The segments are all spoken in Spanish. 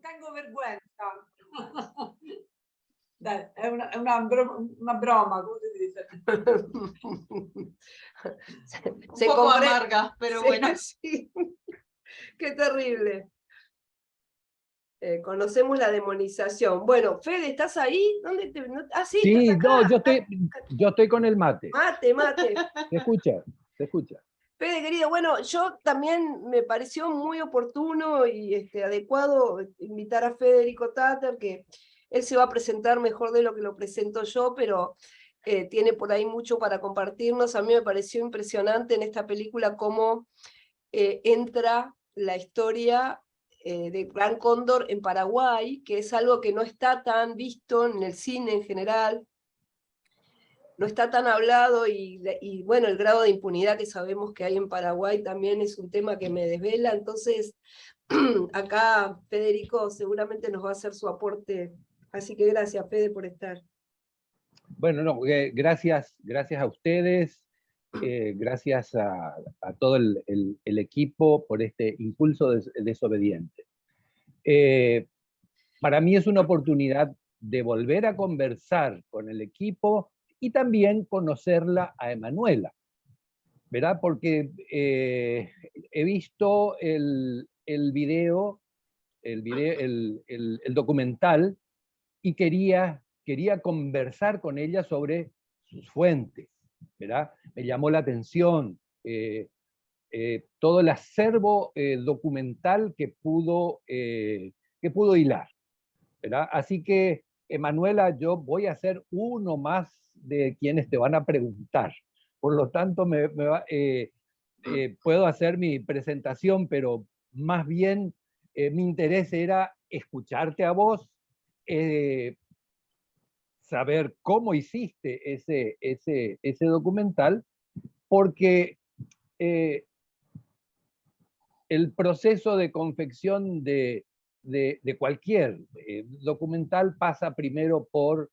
tengo vergüenza. Dai, è una broma, come si dice? Un Se poco compre- amarga, pero Sí, bueno. sí. Qué terrible. Conocemos la demonización. Bueno, Fede, ¿estás ahí? ¿Dónde te...? Ah, sí, Sí, estás no, acá. yo estoy con el mate. Mate, mate. ¿Se escucha? ¿Se escucha? Fede, querido, bueno, yo también me pareció muy oportuno y adecuado invitar a Federico Tatter, que él se va a presentar mejor de lo que lo presento yo, pero tiene por ahí mucho para compartirnos. A mí me pareció impresionante en esta película cómo entra la historia de Gran Cóndor en Paraguay, que es algo que no está tan visto en el cine en general, no está tan hablado y bueno, el grado de impunidad que sabemos que hay en Paraguay también es un tema que me desvela, entonces acá Federico seguramente nos va a hacer su aporte, así que gracias Fede por estar. Bueno, no, gracias a ustedes, gracias a todo el equipo por este impulso desobediente. Para mí es una oportunidad de volver a conversar con el equipo y también conocerla a Emanuela, ¿verdad? Porque he visto el documental y quería conversar con ella sobre sus fuentes, ¿verdad? Me llamó la atención todo el acervo documental que pudo hilar, ¿verdad? Así que, Emanuela, yo voy a ser uno más de quienes te van a preguntar. Por lo tanto, puedo hacer mi presentación, pero más bien mi interés era escucharte a vos, saber cómo hiciste ese documental, porque el proceso de confección de cualquier documental pasa primero por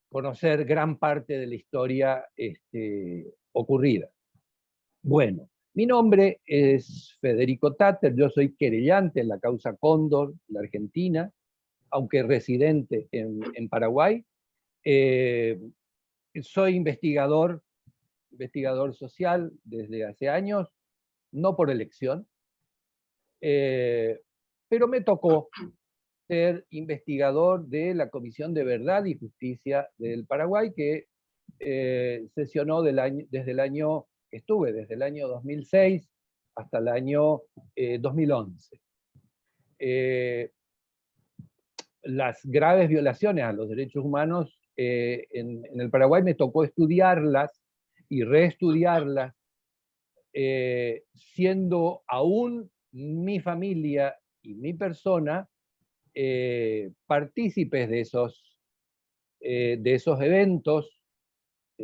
conocer gran parte de la historia ocurrida. Bueno, mi nombre es Federico Tatter, yo soy querellante en la causa Cóndor, la Argentina, aunque residente en Paraguay. Soy investigador social desde hace años, no por elección, pero me tocó ser investigador de la Comisión de Verdad y Justicia del Paraguay, que sesionó estuve desde el año 2006 hasta el año 2011. Las graves violaciones a los derechos humanos en el Paraguay me tocó estudiarlas y reestudiarlas, siendo aún mi familia y mi persona partícipes de esos eventos,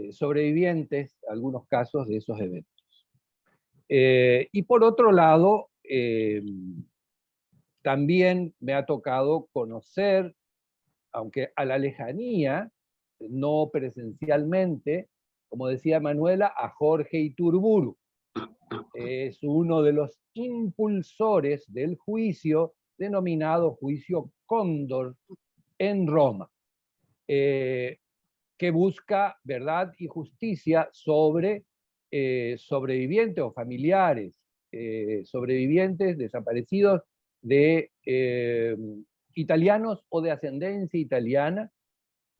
sobrevivientes, algunos casos de esos eventos. Y por otro lado, también me ha tocado conocer, aunque a la lejanía, no presencialmente, como decía Manuela, a Jorge Iturburu. Es uno de los impulsores del juicio denominado Juicio Cóndor en Roma, que busca verdad y justicia sobre sobrevivientes o familiares, sobrevivientes desaparecidos de italianos o de ascendencia italiana,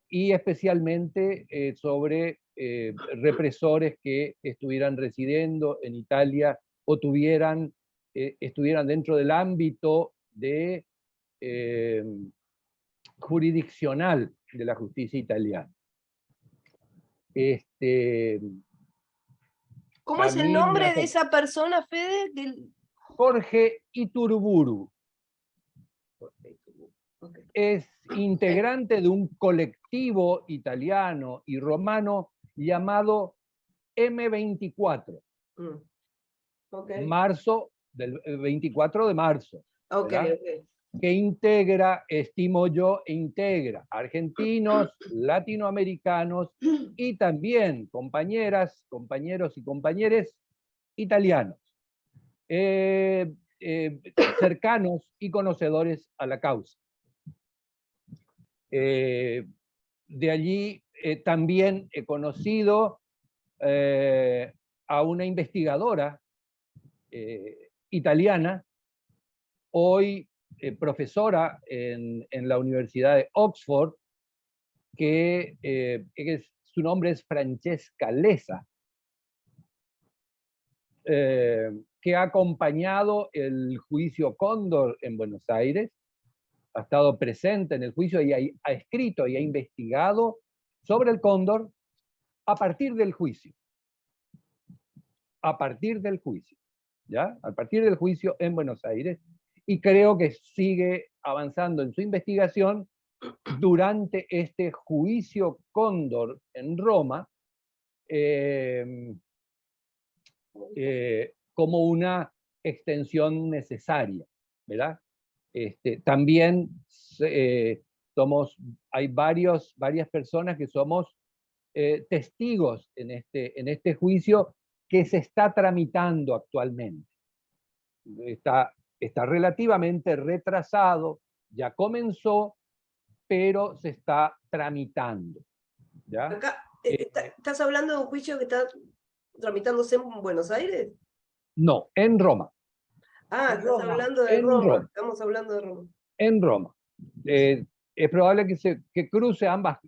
y especialmente sobre represores que estuvieran residiendo en Italia o estuvieran dentro del ámbito jurisdiccional de la justicia italiana. ¿Cómo es el nombre de esa persona, Fede? Jorge Iturburu. Okay. Es integrante de un colectivo italiano y romano llamado M24. Okay. Del 24 de marzo. Okay. Que integra, estimo yo, integra argentinos, latinoamericanos y también compañeras, compañeros y compañeres italianos. cercanos y conocedores a la causa. De allí también he conocido a una investigadora italiana, hoy profesora en la Universidad de Oxford, que su nombre es Francesca Lessa, que ha acompañado el juicio Cóndor en Buenos Aires, ha estado presente en el juicio y ha escrito y ha investigado sobre el Cóndor a partir del juicio. A partir del juicio, ¿ya? A partir del juicio en Buenos Aires, y creo que sigue avanzando en su investigación durante este juicio Cóndor en Roma, como una extensión necesaria, ¿verdad? También hay varias personas que somos testigos en este juicio que se está tramitando actualmente. Está relativamente retrasado, ya comenzó, pero se está tramitando, ¿ya? Acá, ¿estás hablando de un juicio que está tramitándose en Buenos Aires? No, en Roma. Ah, estás hablando de En Roma. Roma. Estamos hablando de Roma. En Roma. Es probable que cruce ambas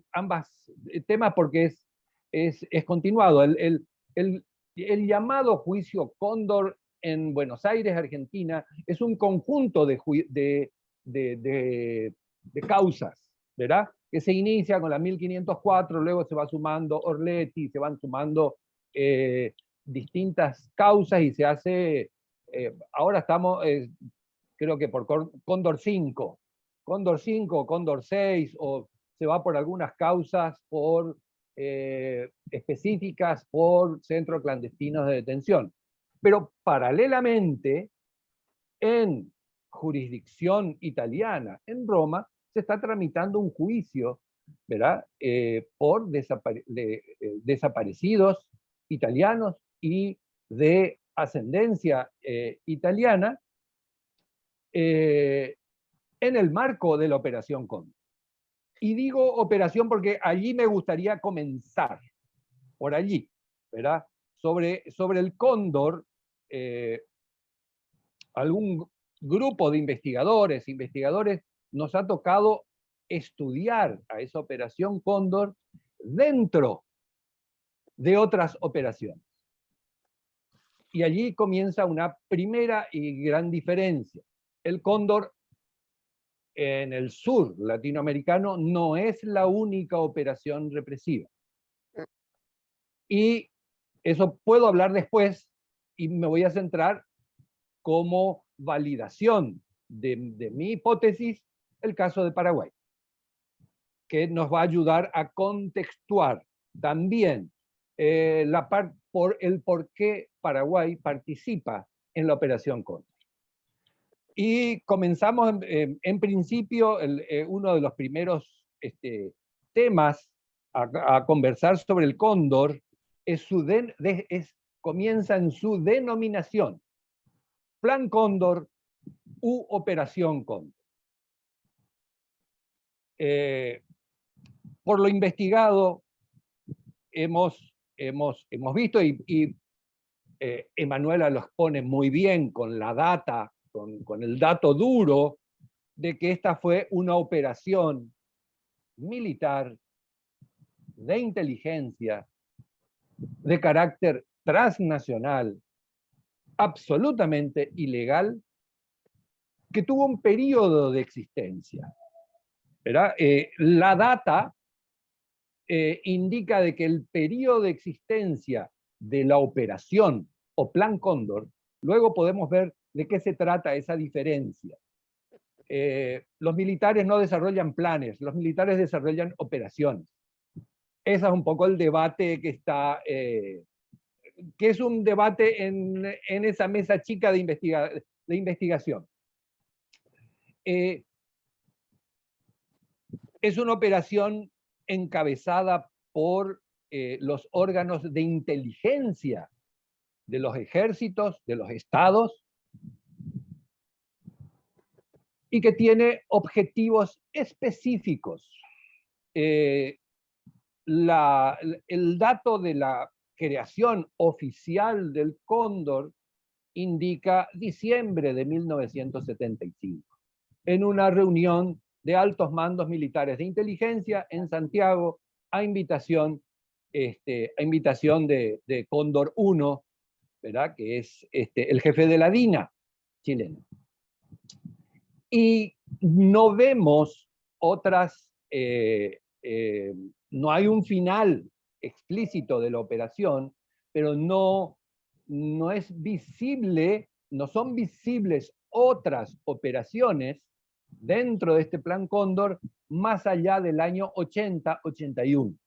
temas porque es continuado. El llamado juicio Cóndor en Buenos Aires, Argentina, es un conjunto de causas, ¿verdad? Que se inicia con la 1504, luego se va sumando Orletti, se van sumando distintas causas y se hace, ahora estamos, creo que por Cóndor 5, Cóndor 5, Cóndor 6, o se va por algunas causas específicas por centros clandestinos de detención. Pero paralelamente, en jurisdicción italiana, en Roma, se está tramitando un juicio, ¿verdad? Por desaparecidos italianos y de ascendencia italiana, en el marco de la Operación Cóndor. Y digo operación porque allí me gustaría comenzar, por allí, ¿verdad? Sobre el Cóndor, algún grupo de investigadores nos ha tocado estudiar a esa Operación Cóndor dentro de otras operaciones. Y allí comienza una primera y gran diferencia. El Cóndor en el sur latinoamericano no es la única operación represiva. Y eso puedo hablar después y me voy a centrar como validación de mi hipótesis el caso de Paraguay, que nos va a ayudar a contextuar también por qué Paraguay participa en la Operación Cóndor. Y comenzamos, en principio, uno de los primeros temas a conversar sobre el Cóndor comienza en su denominación: Plan Cóndor u Operación Cóndor. Por lo investigado, hemos visto, y Emanuela los pone muy bien con la data, con el dato duro, de que esta fue una operación militar de inteligencia de carácter transnacional, absolutamente ilegal, que tuvo un periodo de existencia, ¿verdad? La data indica de que el periodo de existencia de la operación o Plan Cóndor, luego podemos ver de qué se trata esa diferencia. Los militares no desarrollan planes, los militares desarrollan operaciones. Ese es un poco el debate que está, que es un debate en esa mesa chica de investigación. Es una operación encabezada por los órganos de inteligencia de los ejércitos, de los estados, y que tiene objetivos específicos. El dato de la creación oficial del Cóndor indica diciembre de 1975, en una reunión de altos mandos militares de inteligencia en Santiago, a invitación de Cóndor I, ¿verdad? Que es el jefe de la DINA chilena. Y no vemos otras, no hay un final explícito de la operación, pero no es visible, no son visibles otras operaciones dentro de este Plan Cóndor más allá del año 80-81.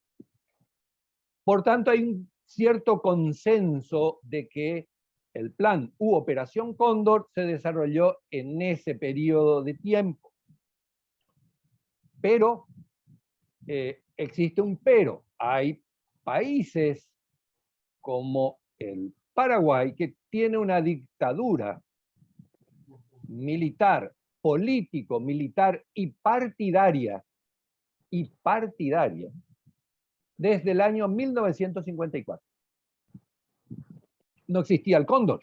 Por tanto, hay un cierto consenso de que el plan u Operación Cóndor se desarrolló en ese periodo de tiempo. Pero existe un pero. Hay países como el Paraguay que tiene una dictadura militar, político, militar y partidaria desde el año 1954. No existía el Cóndor,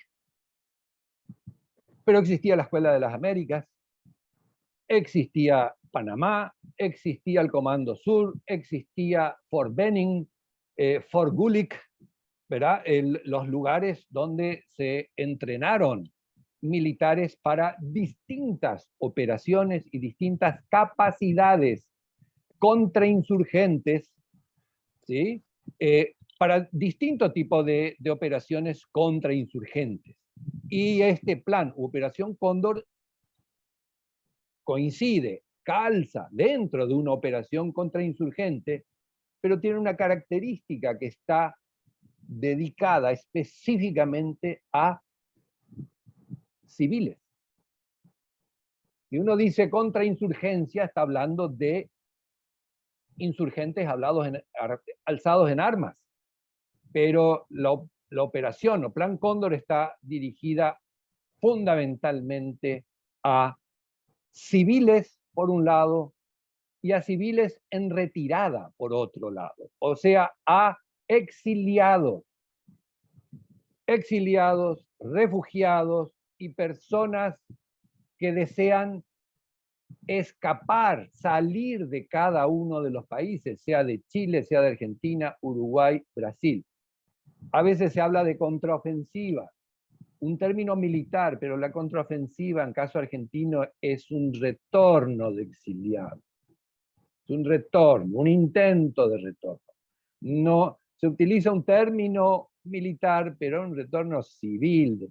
pero existía la Escuela de las Américas, existía Panamá, existía el Comando Sur, existía Fort Benning, Fort Gulick, ¿verdad? Los lugares donde se entrenaron militares para distintas operaciones y distintas capacidades contrainsurgentes, ¿sí? Para distintos tipos de operaciones contrainsurgentes. Y este plan, Operación Cóndor, coincide, calza dentro de una operación contrainsurgente, pero tiene una característica que está dedicada específicamente a civiles. Si uno dice contrainsurgencia, está hablando de insurgentes alzados en armas, pero la operación o Plan Cóndor está dirigida fundamentalmente a civiles por un lado y a civiles en retirada por otro lado, o sea, a exiliados, refugiados y personas que desean escapar, salir de cada uno de los países, sea de Chile, sea de Argentina, Uruguay, Brasil. A veces se habla de contraofensiva, un término militar, pero la contraofensiva en caso argentino es un retorno de exiliados. Es un retorno, un intento de retorno. No, se utiliza un término militar, pero un retorno civil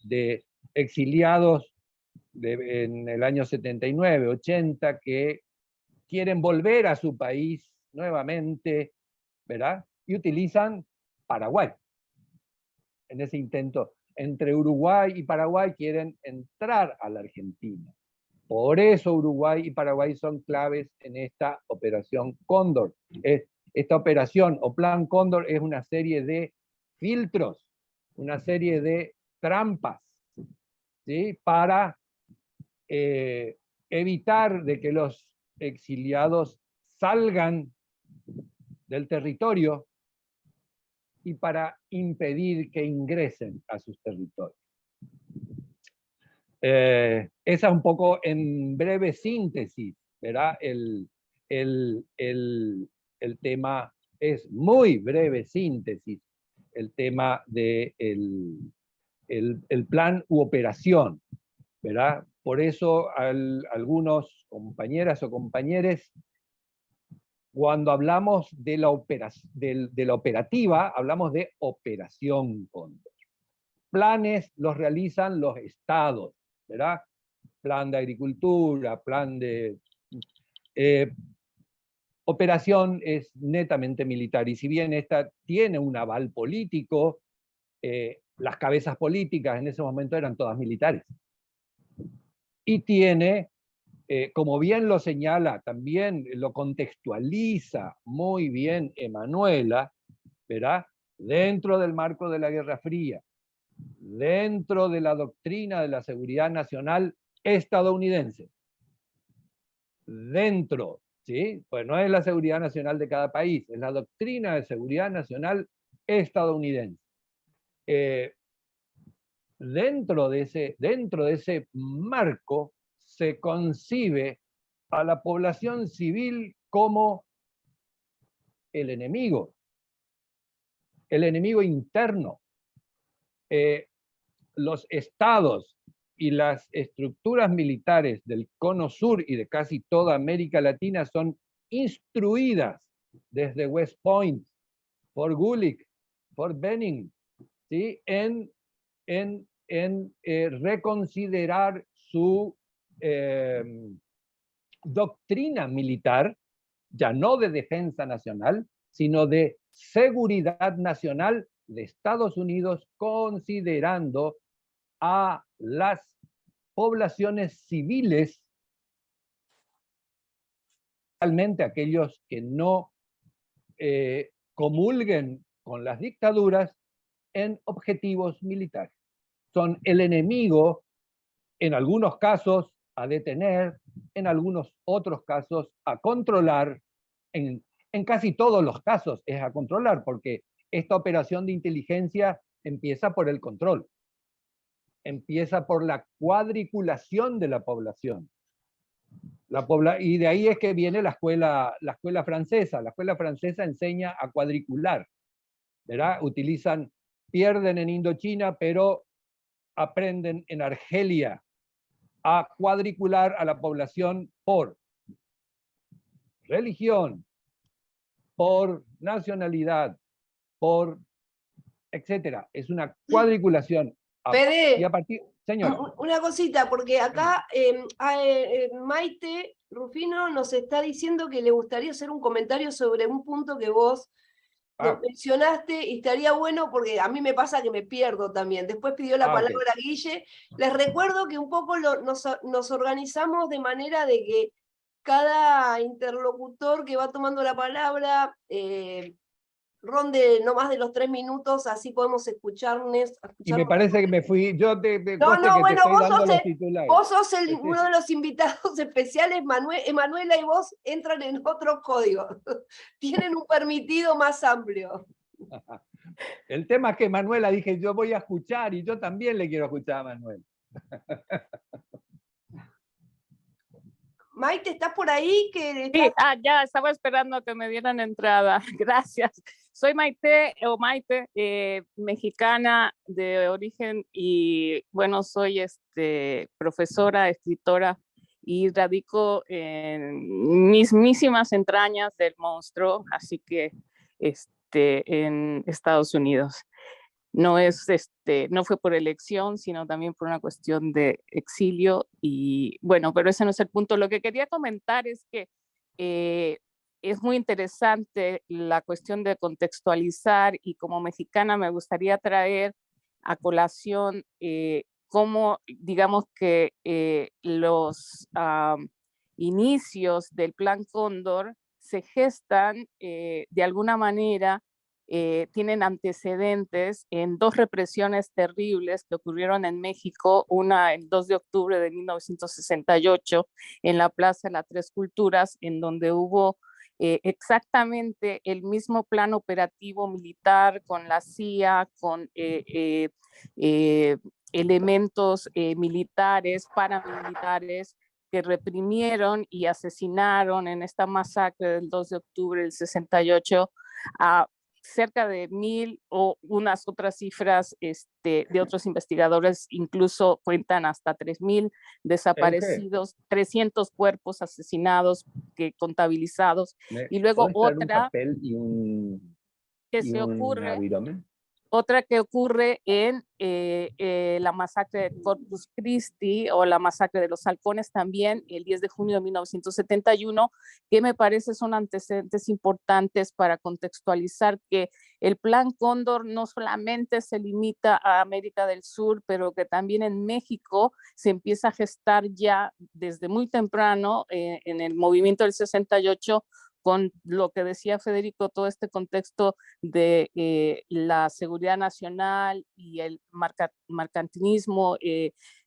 de exiliados en el año 79, 80, que quieren volver a su país nuevamente, ¿verdad? Y utilizan Paraguay. En ese intento, entre Uruguay y Paraguay quieren entrar a la Argentina. Por eso Uruguay y Paraguay son claves en esta operación Cóndor. Esta operación o Plan Cóndor es una serie de filtros, una serie de trampas, ¿sí? Para evitar de que los exiliados salgan del territorio y para impedir que ingresen a sus territorios. Esa es un poco en breve síntesis, ¿verdad? El tema es muy breve síntesis, el tema del el plan u operación, ¿verdad? Por eso algunos compañeras o compañeros, cuando hablamos de la operativa, hablamos de Operación Cóndor. Planes los realizan los estados, ¿verdad? Plan de agricultura, plan de... operación es netamente militar, y si bien esta tiene un aval político, las cabezas políticas en ese momento eran todas militares. Y tiene, como bien lo señala, también lo contextualiza muy bien Emanuela, ¿verdad? Dentro del marco de la Guerra Fría, dentro de la doctrina de la seguridad nacional estadounidense. dentro, ¿sí? Pues no es la seguridad nacional de cada país, es la doctrina de seguridad nacional estadounidense. Dentro de ese marco se concibe a la población civil como el enemigo interno. Los estados y las estructuras militares del Cono Sur y de casi toda América Latina son instruidas desde West Point, Fort Gulick, Fort Benning, ¿sí? en reconsiderar su doctrina militar, ya no de defensa nacional, sino de seguridad nacional de Estados Unidos, considerando a las poblaciones civiles, realmente aquellos que no comulguen con las dictaduras, en objetivos militares. Son el enemigo, en algunos casos a detener, en algunos otros casos a controlar, en casi todos los casos es a controlar, porque esta operación de inteligencia empieza por el control, empieza por la cuadriculación de la población. Y de ahí es que viene la escuela francesa. La escuela francesa enseña a cuadricular, ¿verdad? Pierden en Indochina, pero aprenden en Argelia a cuadricular a la población por religión, por nacionalidad, por etcétera. Es una cuadriculación. Fede, Y a partir, señora. una cosita, porque acá Maite Rufino nos está diciendo que le gustaría hacer un comentario sobre un punto que vos nos mencionaste, y estaría bueno porque a mí me pasa que me pierdo también. Después pidió la palabra Guille. Les recuerdo que un poco nos organizamos de manera de que cada interlocutor que va tomando la palabra ronde no más de los 3 minutos, así podemos escucharnos. Y me parece que me fui, yo te No, bueno, vos sos Sí. uno de los invitados especiales, Emanuela y vos entran en otro código. Tienen un permitido más amplio. El tema es que Manuela, dije, yo voy a escuchar y yo también le quiero escuchar a Manuel. Maite, ¿estás por ahí? Sí, ya estaba esperando que me dieran entrada. Gracias. Soy Maite, mexicana de origen y bueno, soy profesora, escritora y radico en mismísimas entrañas del monstruo, así que en Estados Unidos. No fue por elección, sino también por una cuestión de exilio y bueno, pero ese no es el punto. Lo que quería comentar es que es muy interesante la cuestión de contextualizar y como mexicana me gustaría traer a colación cómo, digamos que los inicios del Plan Cóndor se gestan de alguna manera. Tienen antecedentes en 2 represiones terribles que ocurrieron en México, una el 2 de octubre de 1968 en la Plaza de las Tres Culturas, en donde hubo exactamente el mismo plan operativo militar con la CIA, con elementos militares, paramilitares, que reprimieron y asesinaron en esta masacre del 2 de octubre del 68 a cerca de 1,000 o unas otras cifras de otros investigadores incluso cuentan hasta 3,000 desaparecidos, 300 cuerpos asesinados contabilizados y luego otra que se ocurre Otra que ocurre en la masacre de Corpus Christi o la masacre de los halcones también, el 10 de junio de 1971, que me parece son antecedentes importantes para contextualizar que el Plan Cóndor no solamente se limita a América del Sur, pero que también en México se empieza a gestar ya desde muy temprano en el movimiento del 68, con lo que decía Federico, todo este contexto de la seguridad nacional y el mercantilismo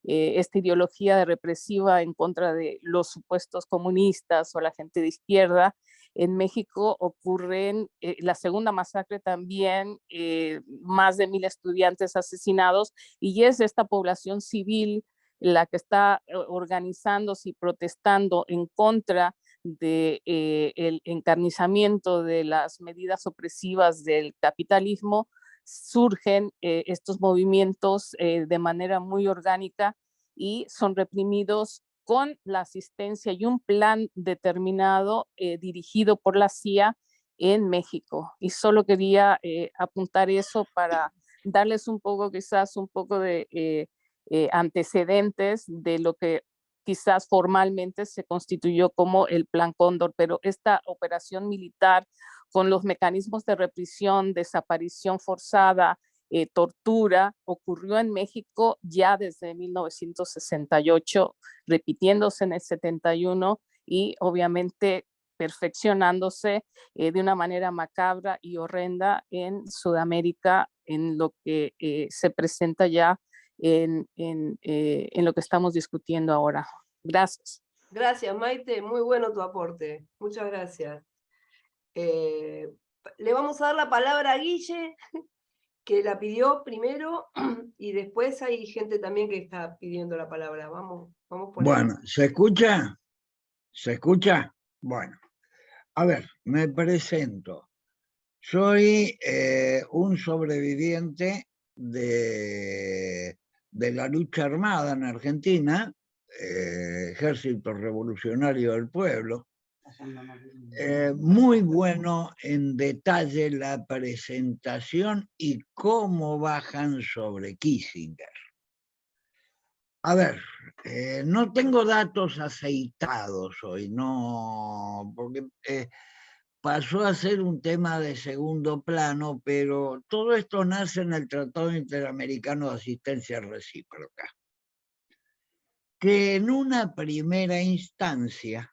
esta ideología represiva en contra de los supuestos comunistas o la gente de izquierda. En México ocurren la segunda masacre también, más de 1000 estudiantes asesinados, y es esta población civil la que está organizándose y protestando en contra del encarnizamiento de las medidas opresivas del capitalismo. Surgen estos movimientos de manera muy orgánica y son reprimidos con la asistencia y un plan determinado dirigido por la CIA en México. Y solo quería apuntar eso para darles un poco, quizás un poco de antecedentes de lo que quizás formalmente se constituyó como el Plan Cóndor, pero esta operación militar con los mecanismos de represión, desaparición forzada, tortura, ocurrió en México ya desde 1968, repitiéndose en el 71 y obviamente perfeccionándose de una manera macabra y horrenda en Sudamérica, en lo que se presenta ya en lo que estamos discutiendo ahora. Gracias. Gracias, Maite, muy bueno tu aporte. Muchas gracias. Le vamos a dar la palabra a Guille, que la pidió primero, y después hay gente también que está pidiendo la palabra. Vamos por ahí. Bueno, ¿se escucha? ¿Se escucha? Bueno, a ver, me presento. Soy un sobreviviente de la lucha armada en Argentina, Ejército Revolucionario del Pueblo. Muy bueno en detalle la presentación y cómo bajan sobre Kissinger. A ver, no tengo datos aceitados hoy, no, porque pasó a ser un tema de segundo plano, pero todo esto nace en el Tratado Interamericano de Asistencia Recíproca, que en una primera instancia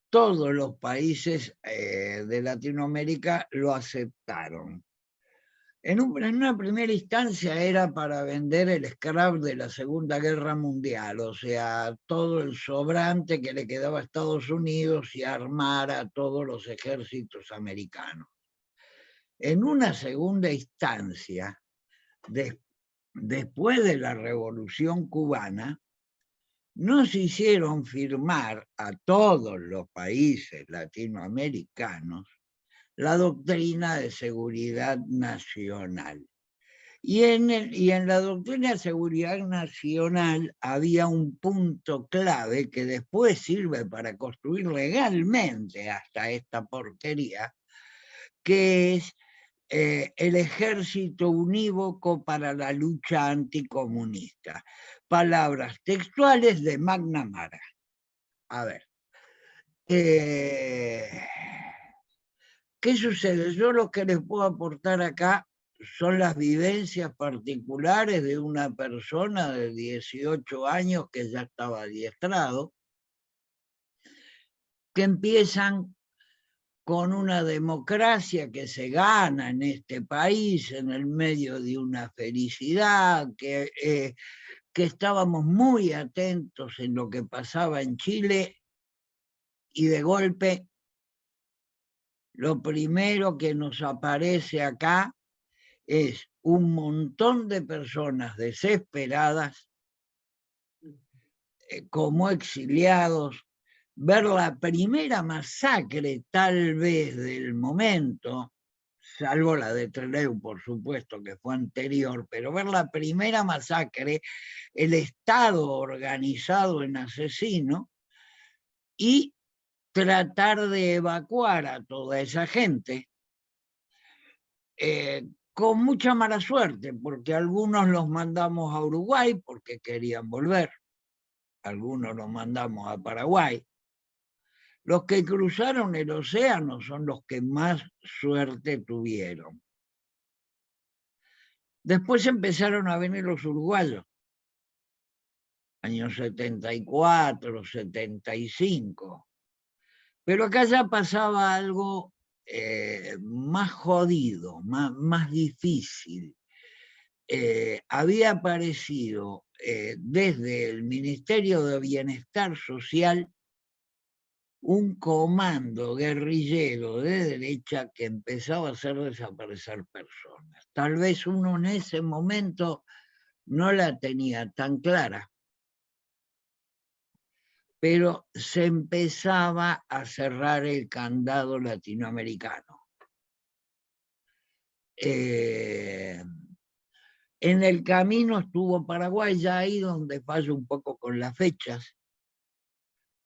todos los países de Latinoamérica lo aceptaron. En una primera instancia era para vender el scrap de la Segunda Guerra Mundial, o sea, todo el sobrante que le quedaba a Estados Unidos y armar a todos los ejércitos americanos. En una segunda instancia, después de la Revolución Cubana, nos hicieron firmar a todos los países latinoamericanos la doctrina de seguridad nacional. Y en la doctrina de seguridad nacional había un punto clave que después sirve para construir legalmente hasta esta porquería, que es el ejército unívoco para la lucha anticomunista. Palabras textuales de McNamara. A ver. ¿Qué sucede? Yo lo que les puedo aportar acá son las vivencias particulares de una persona de 18 años que ya estaba adiestrado, que empiezan con una democracia que se gana en este país en el medio de una felicidad, que estábamos muy atentos en lo que pasaba en Chile y de golpe lo primero que nos aparece acá es un montón de personas desesperadas como exiliados, ver la primera masacre tal vez del momento, salvo la de Trelew, por supuesto, que fue anterior, pero ver la primera masacre, el Estado organizado en asesino, y tratar de evacuar a toda esa gente, con mucha mala suerte, porque algunos los mandamos a Uruguay porque querían volver, algunos los mandamos a Paraguay. Los que cruzaron el océano son los que más suerte tuvieron. Después empezaron a venir los uruguayos, años 74, 75. Pero acá ya pasaba algo más jodido, más difícil. Había aparecido desde el Ministerio de Bienestar Social un comando guerrillero de derecha que empezaba a hacer desaparecer personas. Tal vez uno en ese momento no la tenía tan clara, pero se empezaba a cerrar el candado latinoamericano. En el camino estuvo Paraguay, ya ahí donde fallo un poco con las fechas,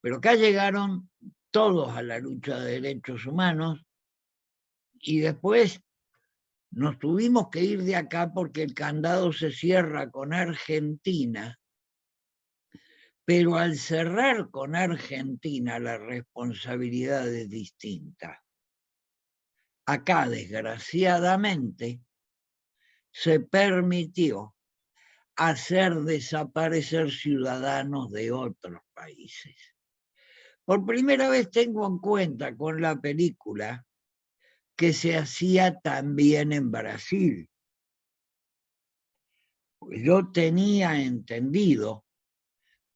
pero acá llegaron todos a la lucha de derechos humanos y después nos tuvimos que ir de acá porque el candado se cierra con Argentina, pero al cerrar con Argentina la responsabilidad es distinta. Acá, desgraciadamente, se permitió hacer desaparecer ciudadanos de otros países. Por primera vez tengo en cuenta con la película que se hacía también en Brasil. Yo tenía entendido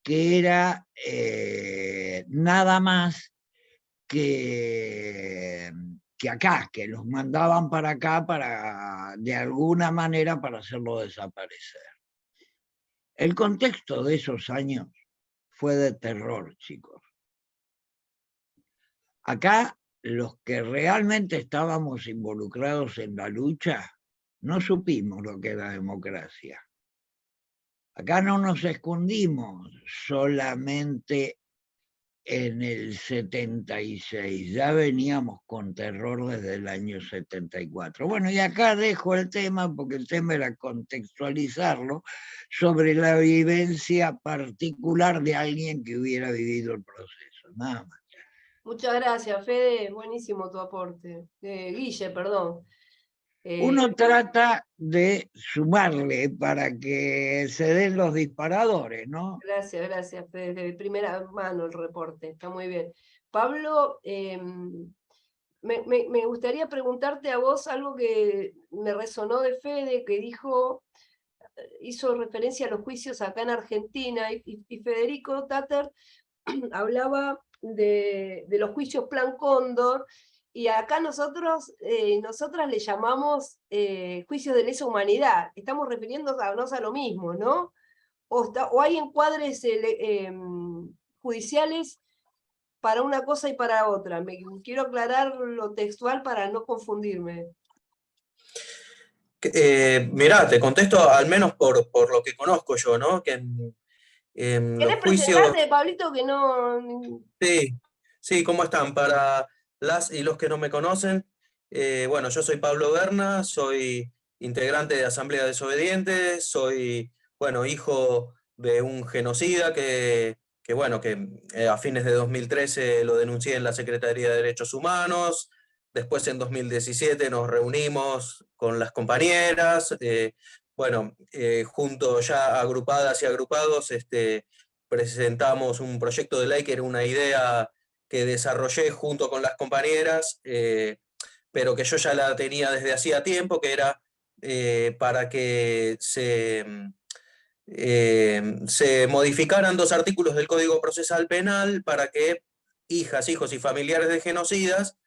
que era nada más que acá, que los mandaban para acá de alguna manera para hacerlo desaparecer. El contexto de esos años fue de terror, chicos. Acá los que realmente estábamos involucrados en la lucha no supimos lo que era democracia. Acá no nos escondimos solamente en el 76, ya veníamos con terror desde el año 74. Bueno, y acá dejo el tema, porque el tema era contextualizarlo sobre la vivencia particular de alguien que hubiera vivido el proceso, nada más. Muchas gracias, Fede, buenísimo tu aporte. Guille, perdón. Uno trata de sumarle para que se den los disparadores, ¿no? Gracias, gracias, Fede. De primera mano el reporte, está muy bien. Pablo, me gustaría preguntarte a vos algo que me resonó de Fede, que dijo, hizo referencia a los juicios acá en Argentina, y Federico Tatter hablaba de los juicios Plan Cóndor, y acá nosotras le llamamos juicios de lesa humanidad. Estamos refiriéndonos a lo mismo, ¿no? O hay encuadres judiciales para una cosa y para otra. Quiero aclarar lo textual para no confundirme. Mirá, te contesto al menos por lo que conozco yo, ¿no? Que en los ¿Querés juicios... presentarte, Pablito, que no... Sí, ¿cómo están? Para las y los que no me conocen, bueno, yo soy Pablo Berna, soy integrante de Asamblea Desobediente, soy, bueno, hijo de un genocida que a fines de 2013 lo denuncié en la Secretaría de Derechos Humanos. Después, en 2017, nos reunimos con las compañeras, juntos ya agrupadas y agrupados, presentamos un proyecto de ley que era una idea que desarrollé junto con las compañeras, pero que yo ya la tenía desde hacía tiempo, que era para que se modificaran 2 artículos del Código Procesal Penal para que hijas, hijos y familiares de genocidas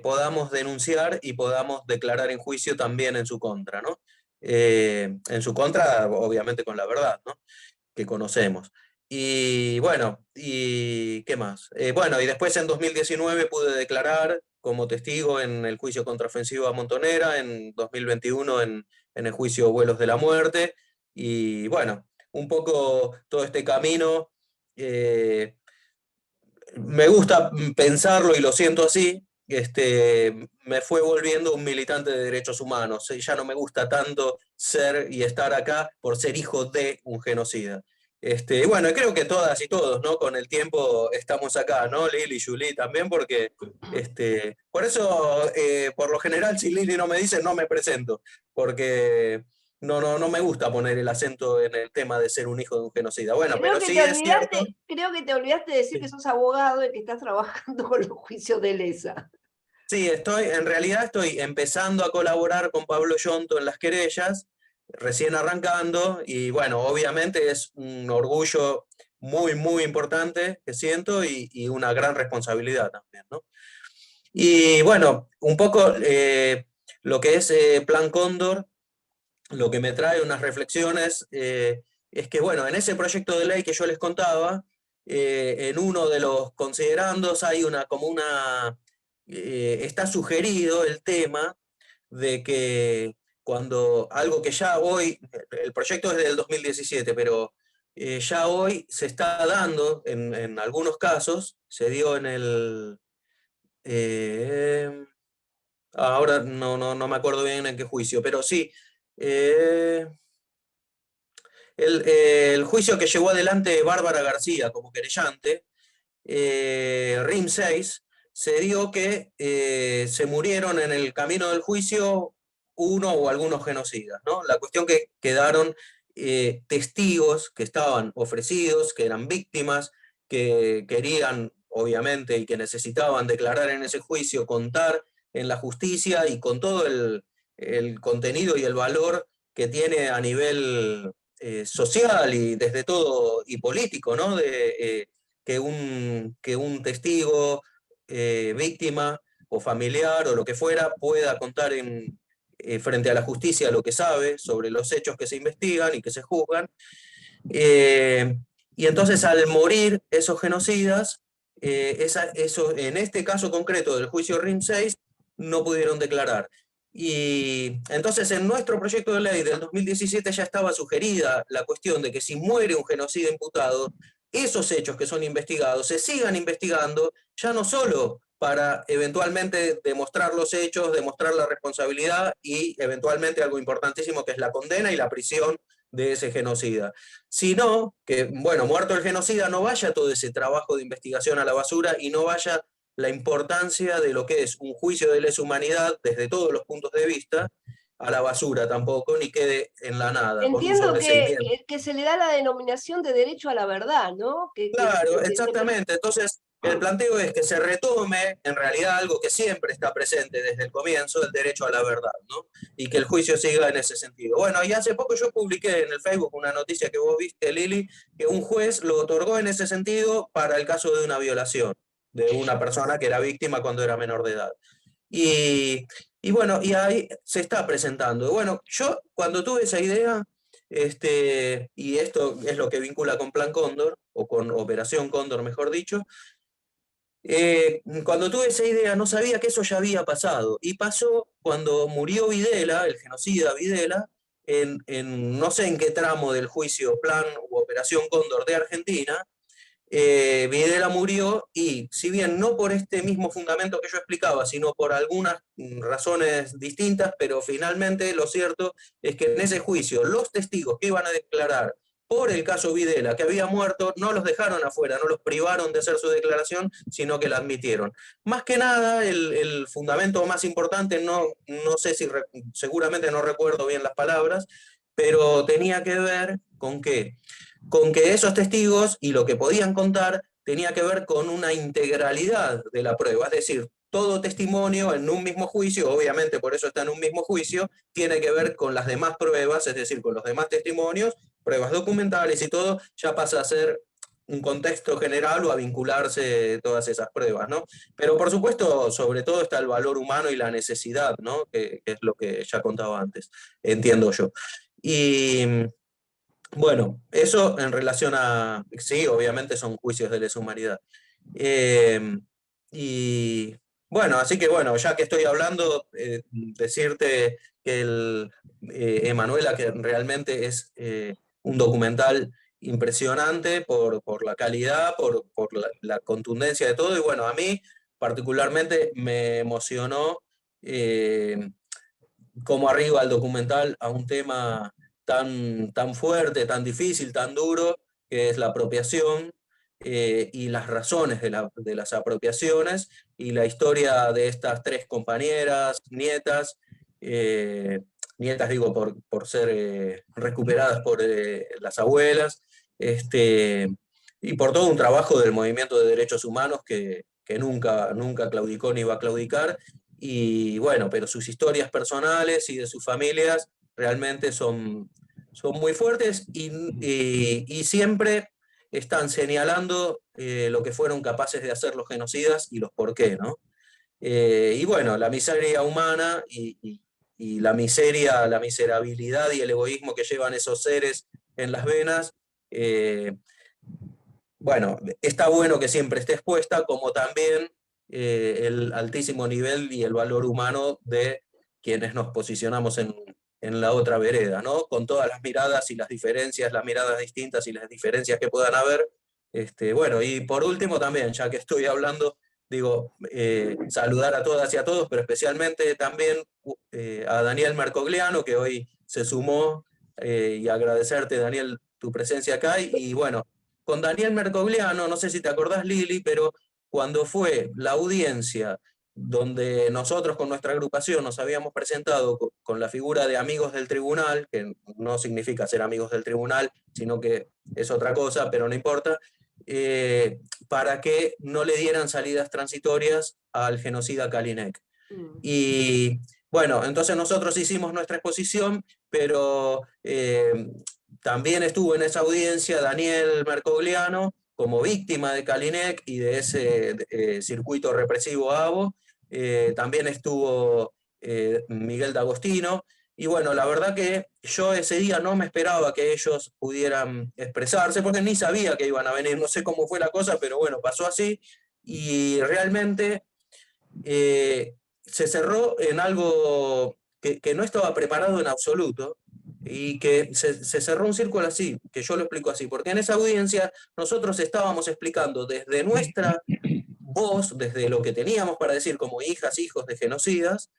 podamos denunciar y podamos declarar en juicio también en su contra, ¿no? En su contra, obviamente, con la verdad, ¿no? Que conocemos. Y bueno, ¿y qué más? Y después en 2019 pude declarar como testigo en el juicio contraofensivo a Montonera, en 2021 en el juicio Vuelos de la Muerte, y bueno, un poco todo este camino, me gusta pensarlo y lo siento así, me fue volviendo un militante de derechos humanos, ya no me gusta tanto ser y estar acá por ser hijo de un genocida. Bueno, creo que todas y todos, ¿no? Con el tiempo estamos acá, ¿no? Lili, Julie también, porque por eso, por lo general, si Lili no me dice, no me presento, porque no me gusta poner el acento en el tema de ser un hijo de un genocida. Bueno, pero sí es cierto. Creo que te olvidaste de decir que sos abogado y que estás trabajando con los juicios de lesa. Sí, en realidad estoy empezando a colaborar con Pablo Yonto en las querellas, recién arrancando, y bueno, obviamente es un orgullo muy, muy importante que siento y una gran responsabilidad también, ¿no? Y bueno, un poco lo que es Plan Cóndor, lo que me trae unas reflexiones es que, bueno, en ese proyecto de ley que yo les contaba, en uno de los considerandos hay está sugerido el tema de que cuando algo que ya hoy, el proyecto es del 2017, pero ya hoy se está dando en algunos casos, se dio en el... ahora no me acuerdo bien en qué juicio, pero sí, eh, el juicio que llevó adelante Bárbara García como querellante, RIM 6, se dio que se murieron en el camino del juicio uno o algunos genocidas, ¿no? La cuestión que quedaron testigos que estaban ofrecidos, que eran víctimas, que querían, obviamente, y que necesitaban declarar en ese juicio, contar en la justicia y con todo el contenido y el valor que tiene a nivel social y desde todo y político, ¿no? Que un testigo, víctima o familiar o lo que fuera pueda contar frente a la justicia lo que sabe sobre los hechos que se investigan y que se juzgan. Y entonces al morir esos genocidas, en este caso concreto del juicio RIM 6, no pudieron declarar. Y entonces en nuestro proyecto de ley del 2017 ya estaba sugerida la cuestión de que si muere un genocida imputado, esos hechos que son investigados se sigan investigando, ya no solo para eventualmente demostrar los hechos, demostrar la responsabilidad y eventualmente algo importantísimo que es la condena y la prisión de ese genocida, sino que, bueno, muerto el genocida, no vaya todo ese trabajo de investigación a la basura y no vaya la importancia de lo que es un juicio de lesa humanidad desde todos los puntos de vista a la basura tampoco, ni quede en la nada, con un Entiendo sobreseimiento. que se le da la denominación de derecho a la verdad, ¿no? Claro, exactamente. Entonces, el planteo es que se retome en realidad algo que siempre está presente desde el comienzo, el derecho a la verdad, ¿no? Y que el juicio siga en ese sentido. Bueno, y hace poco yo publiqué en el Facebook una noticia que vos viste, Lili, que un juez lo otorgó en ese sentido para el caso de una violación de una persona que era víctima cuando era menor de edad. Y bueno, y ahí se está presentando. Bueno, yo cuando tuve esa idea, y esto es lo que vincula con Plan Cóndor, o con Operación Cóndor, mejor dicho, cuando tuve esa idea no sabía que eso ya había pasado. Y pasó cuando murió Videla, el genocida Videla, no sé en qué tramo del juicio Plan u Operación Cóndor de Argentina. Videla murió y, si bien no por este mismo fundamento que yo explicaba, sino por algunas razones distintas, pero finalmente lo cierto es que en ese juicio los testigos que iban a declarar por el caso Videla, que había muerto, no los dejaron afuera, no los privaron de hacer su declaración, sino que la admitieron. Más que nada, el fundamento más importante, no sé si, seguramente no recuerdo bien las palabras, pero tenía que ver con que esos testigos y lo que podían contar tenía que ver con una integralidad de la prueba, es decir, todo testimonio en un mismo juicio, obviamente por eso está en un mismo juicio, tiene que ver con las demás pruebas, es decir, con los demás testimonios, pruebas documentales y todo, ya pasa a ser un contexto general o a vincularse todas esas pruebas, ¿no? Pero por supuesto, sobre todo está el valor humano y la necesidad, ¿no? Que es lo que ya contaba antes, entiendo yo. Y bueno, eso en relación a, sí, obviamente son juicios de lesa humanidad. Y bueno, así que bueno, ya que estoy hablando, decirte que Emanuela, que realmente es un documental impresionante por la calidad, por la contundencia de todo, y bueno, a mí particularmente me emocionó cómo arriba el documental a un tema tan fuerte, tan difícil, tan duro, que es la apropiación y las razones de las apropiaciones y la historia de estas tres compañeras, nietas, nietas digo por ser recuperadas por las abuelas, y por todo un trabajo del movimiento de derechos humanos que nunca claudicó ni va a claudicar, y bueno, pero sus historias personales y de sus familias realmente son muy fuertes y siempre están señalando lo que fueron capaces de hacer los genocidas y los por qué, ¿no? Y bueno, la miseria humana y la miseria, la miserabilidad y el egoísmo que llevan esos seres en las venas, bueno, está bueno que siempre esté expuesta, como también el altísimo nivel y el valor humano de quienes nos posicionamos en la otra vereda, ¿no? Con todas las miradas y las diferencias, las miradas distintas y las diferencias que puedan haber. Bueno, y por último también, ya que estoy hablando, digo, saludar a todas y a todos, pero especialmente también a Daniel Mercogliano, que hoy se sumó, y agradecerte, Daniel, tu presencia acá, y bueno, con Daniel Mercogliano, no sé si te acordás, Lili, pero cuando fue la audiencia donde nosotros con nuestra agrupación nos habíamos presentado con la figura de amigos del tribunal, que no significa ser amigos del tribunal, sino que es otra cosa, pero no importa, para que no le dieran salidas transitorias al genocida Kalinek. Y bueno, entonces nosotros hicimos nuestra exposición, pero también estuvo en esa audiencia Daniel Mercogliano como víctima de Kalinek y de ese circuito represivo ABO. También estuvo Miguel D'Agostino. Y bueno, la verdad que yo ese día no me esperaba que ellos pudieran expresarse, porque ni sabía que iban a venir, no sé cómo fue la cosa, pero bueno, pasó así. Y realmente se cerró en algo que no estaba preparado en absoluto, y que se cerró un círculo así, que yo lo explico así, porque en esa audiencia nosotros estábamos explicando desde nuestra voz, desde lo que teníamos para decir como hijas, hijos de genocidas,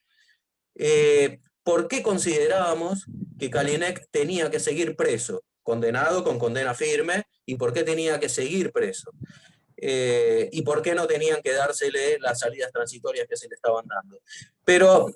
por qué considerábamos que Kalinek tenía que seguir preso, condenado con condena firme, y por qué tenía que seguir preso. Y por qué no tenían que dársele las salidas transitorias que se le estaban dando. Pero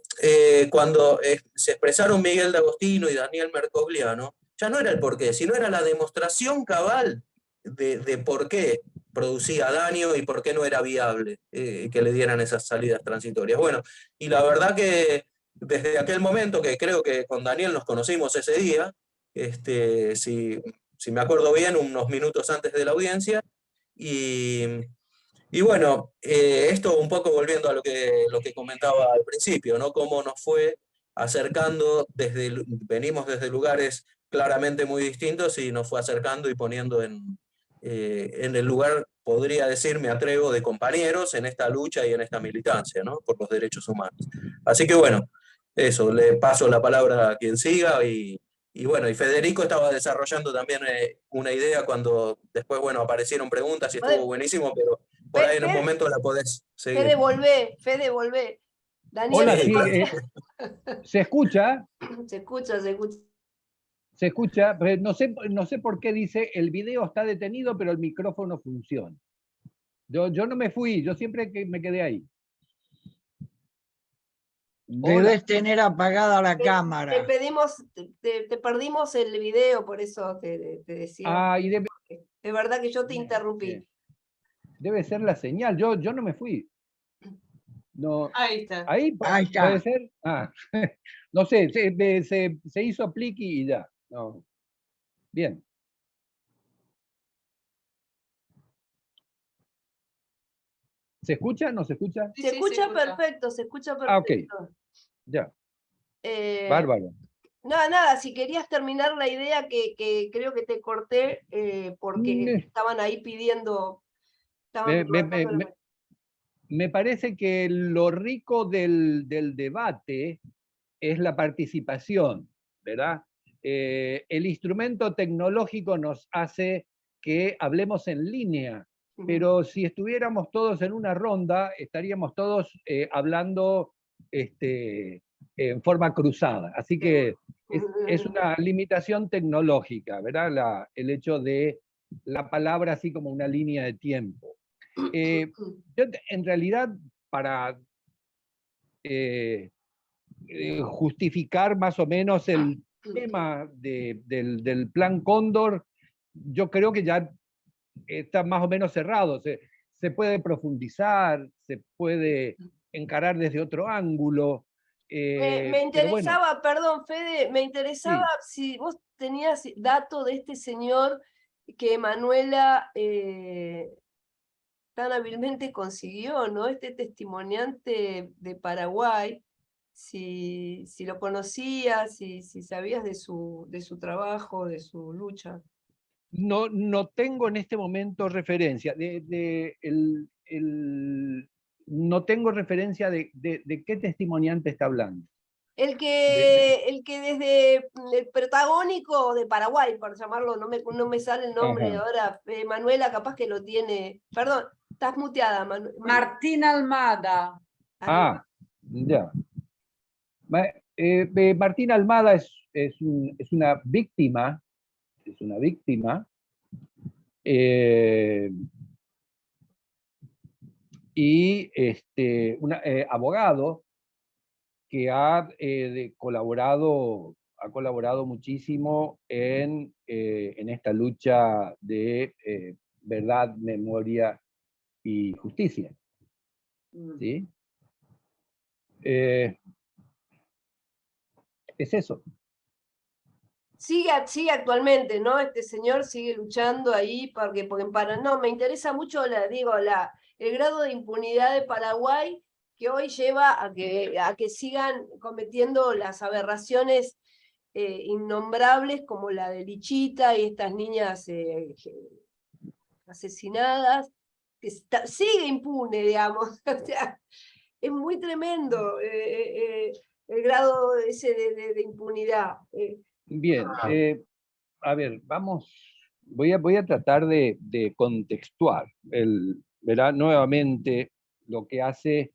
cuando se expresaron Miguel D'Agostino y Daniel Mercogliano, ya no era el porqué, sino era la demostración cabal de por qué producía daño y por qué no era viable que le dieran esas salidas transitorias. Bueno, y la verdad que desde aquel momento, que creo que con Daniel nos conocimos ese día, si me acuerdo bien, unos minutos antes de la audiencia, y bueno, esto un poco volviendo a lo que comentaba al principio, ¿no? Cómo nos fue acercando, venimos desde lugares claramente muy distintos y nos fue acercando y poniendo en el lugar, podría decir, me atrevo, de compañeros en esta lucha y en esta militancia, ¿no? Por los derechos humanos. Así que bueno, eso, le paso la palabra a quien siga y bueno, y Federico estaba desarrollando también una idea cuando después, bueno, aparecieron preguntas y estuvo buenísimo, pero por ahí en un momento la podés seguir. Fede, volvé. Daniel, Hola, Sí, sí, ¿se escucha? se escucha. Se escucha, pero no sé por qué dice el video está detenido, pero el micrófono funciona. Yo no me fui, yo siempre que me quedé ahí. Debes tener apagada la cámara. Te pedimos, te perdimos el video, por eso te decía. Ah, y Es verdad que yo te interrumpí. debe ser la señal, yo no me fui. No, Ahí está. ahí Ahí está. puede ser. Ah, no sé, se hizo pliqui y ya. No. Bien. ¿Se escucha? ¿No se escucha? Se escucha perfecto, se escucha Ah, ok. perfecto. Ya. Bárbaro. Nada, si querías terminar la idea que creo que te corté porque estaban ahí pidiendo. Me parece que lo rico del debate es la participación, ¿verdad? El instrumento tecnológico nos hace que hablemos en línea, pero si estuviéramos todos en una ronda, estaríamos todos hablando en forma cruzada. Así que es una limitación tecnológica, ¿verdad? El hecho de la palabra así como una línea de tiempo. Yo, en realidad, para justificar más o menos el tema del Plan Cóndor, yo creo que ya está más o menos cerrado. Se puede profundizar, se puede encarar desde otro ángulo. Me pero bueno, interesaba, perdón, Fede, me interesaba sí. si vos tenías dato de este señor que Manuela tan hábilmente consiguió, ¿no? Este testimoniante de Paraguay, si lo conocías, si sabías de su trabajo, de su lucha. No tengo en este momento referencia. No tengo referencia de qué testimoniante está hablando. El De- que desde el protagónico de Paraguay, por llamarlo, no me sale el nombre Ajá. ahora, Manuela capaz que lo tiene. Perdón, estás muteada, Martina Almada. Ah, ya. Martín Almada es una víctima, eh, y un abogado que ha colaborado muchísimo en esta lucha de verdad, memoria y justicia. ¿Sí? Es eso. Sigue actualmente, ¿no? Este señor sigue luchando ahí porque no, me interesa mucho el grado de impunidad de Paraguay que hoy lleva a que sigan cometiendo las aberraciones innombrables como la de Lichita y estas niñas asesinadas, que sigue impune, digamos. O sea, es muy tremendo el grado ese de impunidad. Bien, a ver, voy a tratar de contextuar. Verá nuevamente lo que hace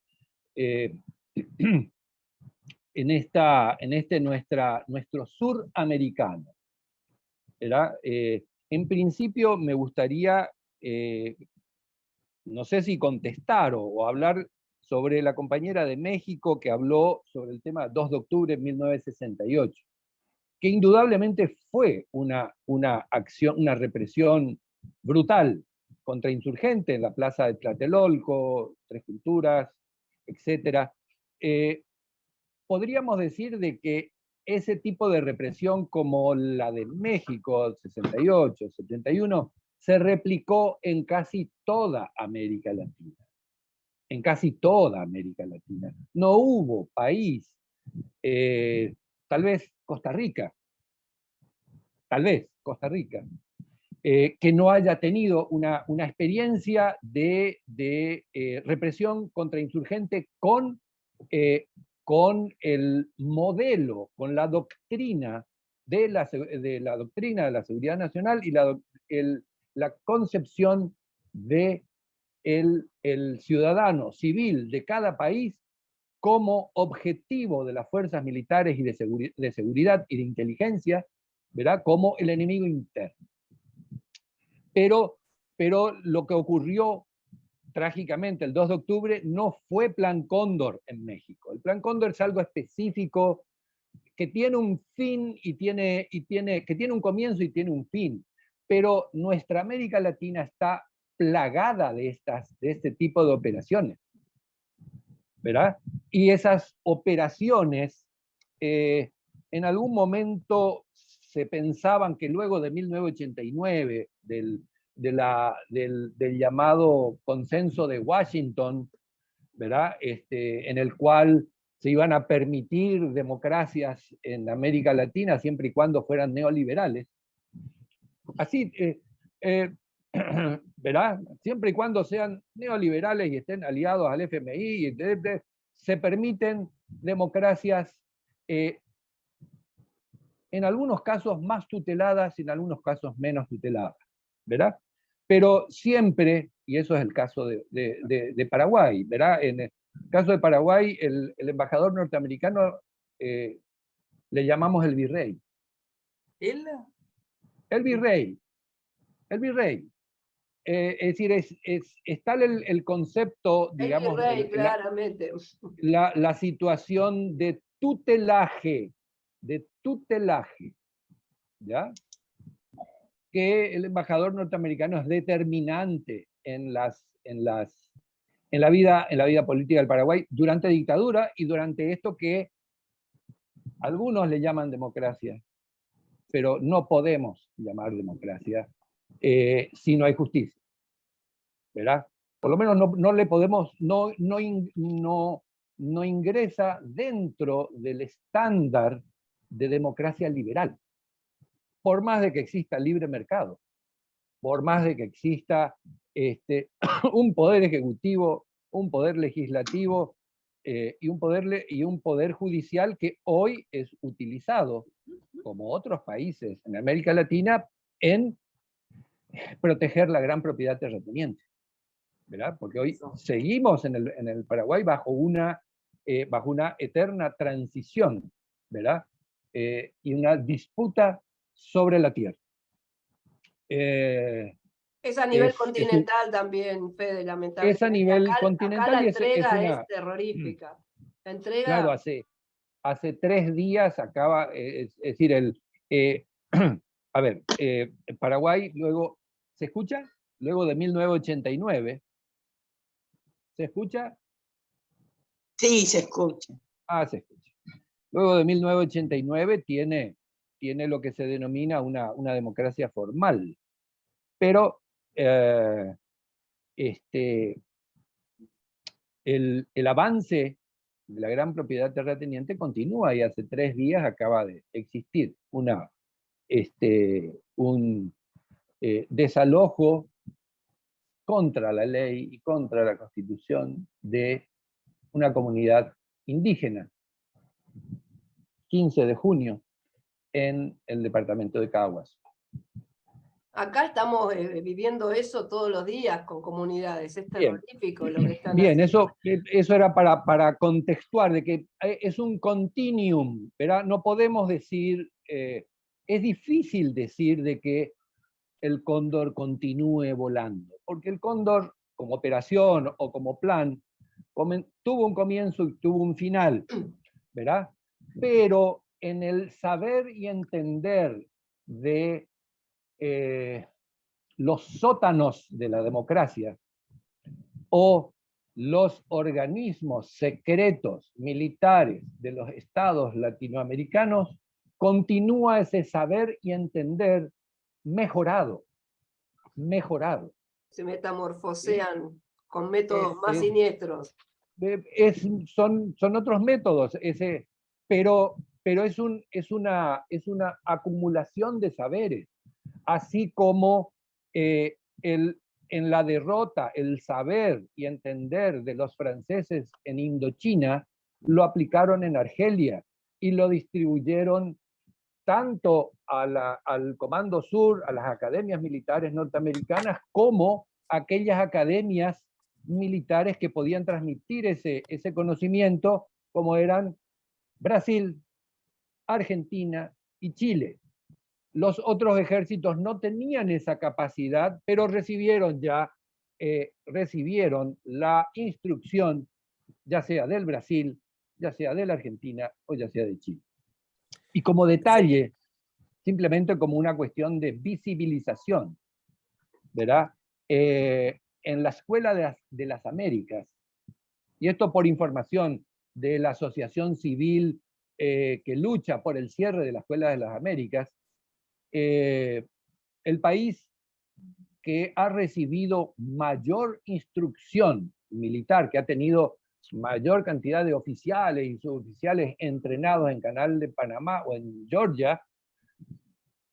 nuestro suramericano. ¿Verdad? En principio me gustaría, no sé si contestar o hablar sobre la compañera de México que habló sobre el tema 2 de octubre de 1968, que indudablemente fue una acción, una represión brutal contra insurgentes en la plaza de Tlatelolco, Tres Culturas, etc. Podríamos decir de que ese tipo de represión como la de México, 68, 71, se replicó en casi toda América Latina. En casi toda América Latina. No hubo país, tal vez Costa Rica, que no haya tenido una experiencia de represión contra insurgente con el modelo, con la doctrina de la seguridad nacional y la concepción de el ciudadano civil de cada país como objetivo de las fuerzas militares y de seguridad y de inteligencia, ¿verdad? Como el enemigo interno. Pero lo que ocurrió trágicamente el 2 de octubre no fue Plan Cóndor en México. El Plan Cóndor es algo específico que tiene un fin que tiene un comienzo y tiene un fin. Pero nuestra América Latina está plagada de este tipo de operaciones, ¿verdad? Y esas operaciones en algún momento se pensaban que luego de 1989, del llamado consenso de Washington, ¿verdad? En el cual se iban a permitir democracias en América Latina siempre y cuando fueran neoliberales. Así, ¿verdad? Siempre y cuando sean neoliberales y estén aliados al FMI, se permiten democracias en algunos casos más tuteladas y en algunos casos menos tuteladas, ¿verdad? Pero siempre, y eso es el caso de Paraguay, ¿verdad? En el caso de Paraguay, el embajador norteamericano le llamamos el virrey. ¿El? El virrey. Es decir, es tal el concepto, digamos, El virrey, claramente. la situación de tutelaje, ¿ya? Que el embajador norteamericano es determinante en la vida política del Paraguay durante dictadura y durante esto que algunos le llaman democracia, pero no podemos llamar democracia si no hay justicia, ¿verdad? Por lo menos no le podemos, no ingresa dentro del estándar de democracia liberal, por más de que exista libre mercado, por más de que exista un poder ejecutivo, un poder legislativo y un poder judicial que hoy es utilizado, como otros países en América Latina, en proteger la gran propiedad terrateniente, ¿verdad? Porque hoy seguimos en el Paraguay bajo una eterna transición, ¿verdad? Y una disputa sobre la tierra. Es a nivel continental también, Fede, lamentablemente. Es a nivel acá continental la y entrega es terrorífica. La entrega... Claro, hace 3 días acaba, es decir, a ver, Paraguay luego, ¿se escucha? Luego de 1989, ¿se escucha? Sí, se escucha. Se escucha. Luego de 1989 tiene lo que se denomina una democracia formal, pero el avance de la gran propiedad terrateniente continúa y hace 3 días acaba de existir un desalojo contra la ley y contra la Constitución de una comunidad indígena, 15 de junio, en el departamento de Caguas. Acá estamos viviendo eso todos los días con comunidades, es Bien. terrorífico lo que están Bien, haciendo. eso era para contextuar, de que es un continuum, ¿verdad? No podemos decir, es difícil decir de que el cóndor continúe volando, porque el cóndor, como operación o como plan, tuvo un comienzo y tuvo un final, ¿verdad? Pero en el saber y entender de los sótanos de la democracia, o los organismos secretos militares de los estados latinoamericanos, continúa ese saber y entender mejorado. Se metamorfosean con métodos más siniestros. Son otros métodos, pero es una acumulación de saberes, así como en la derrota, el saber y entender de los franceses en Indochina, lo aplicaron en Argelia y lo distribuyeron tanto al Comando Sur, a las academias militares norteamericanas, como a aquellas academias militares que podían transmitir ese conocimiento, como eran Brasil, Argentina y Chile. Los otros ejércitos no tenían esa capacidad, pero recibieron la instrucción, ya sea del Brasil, ya sea de la Argentina o ya sea de Chile. Y como detalle, simplemente como una cuestión de visibilización, ¿verdad? En la Escuela de las Américas, y esto por información de la Asociación Civil que lucha por el cierre de la Escuela de las Américas, el país que ha recibido mayor instrucción militar, que ha tenido mayor cantidad de oficiales y suboficiales entrenados en Canal de Panamá o en Georgia,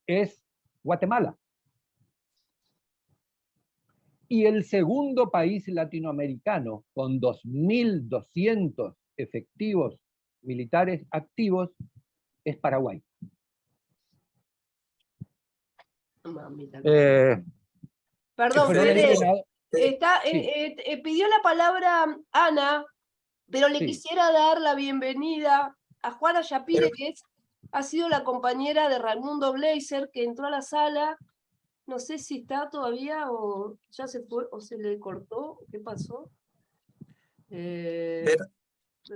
es Guatemala. Y el segundo país latinoamericano con 2.200 efectivos militares activos es Paraguay. Perdón, Fede, pidió la palabra Ana, pero le quisiera dar la bienvenida a Juana Yapire, que ha sido la compañera de Raimundo Blazer, que entró a la sala. No sé si está todavía o ya se fue o se le cortó. ¿Qué pasó?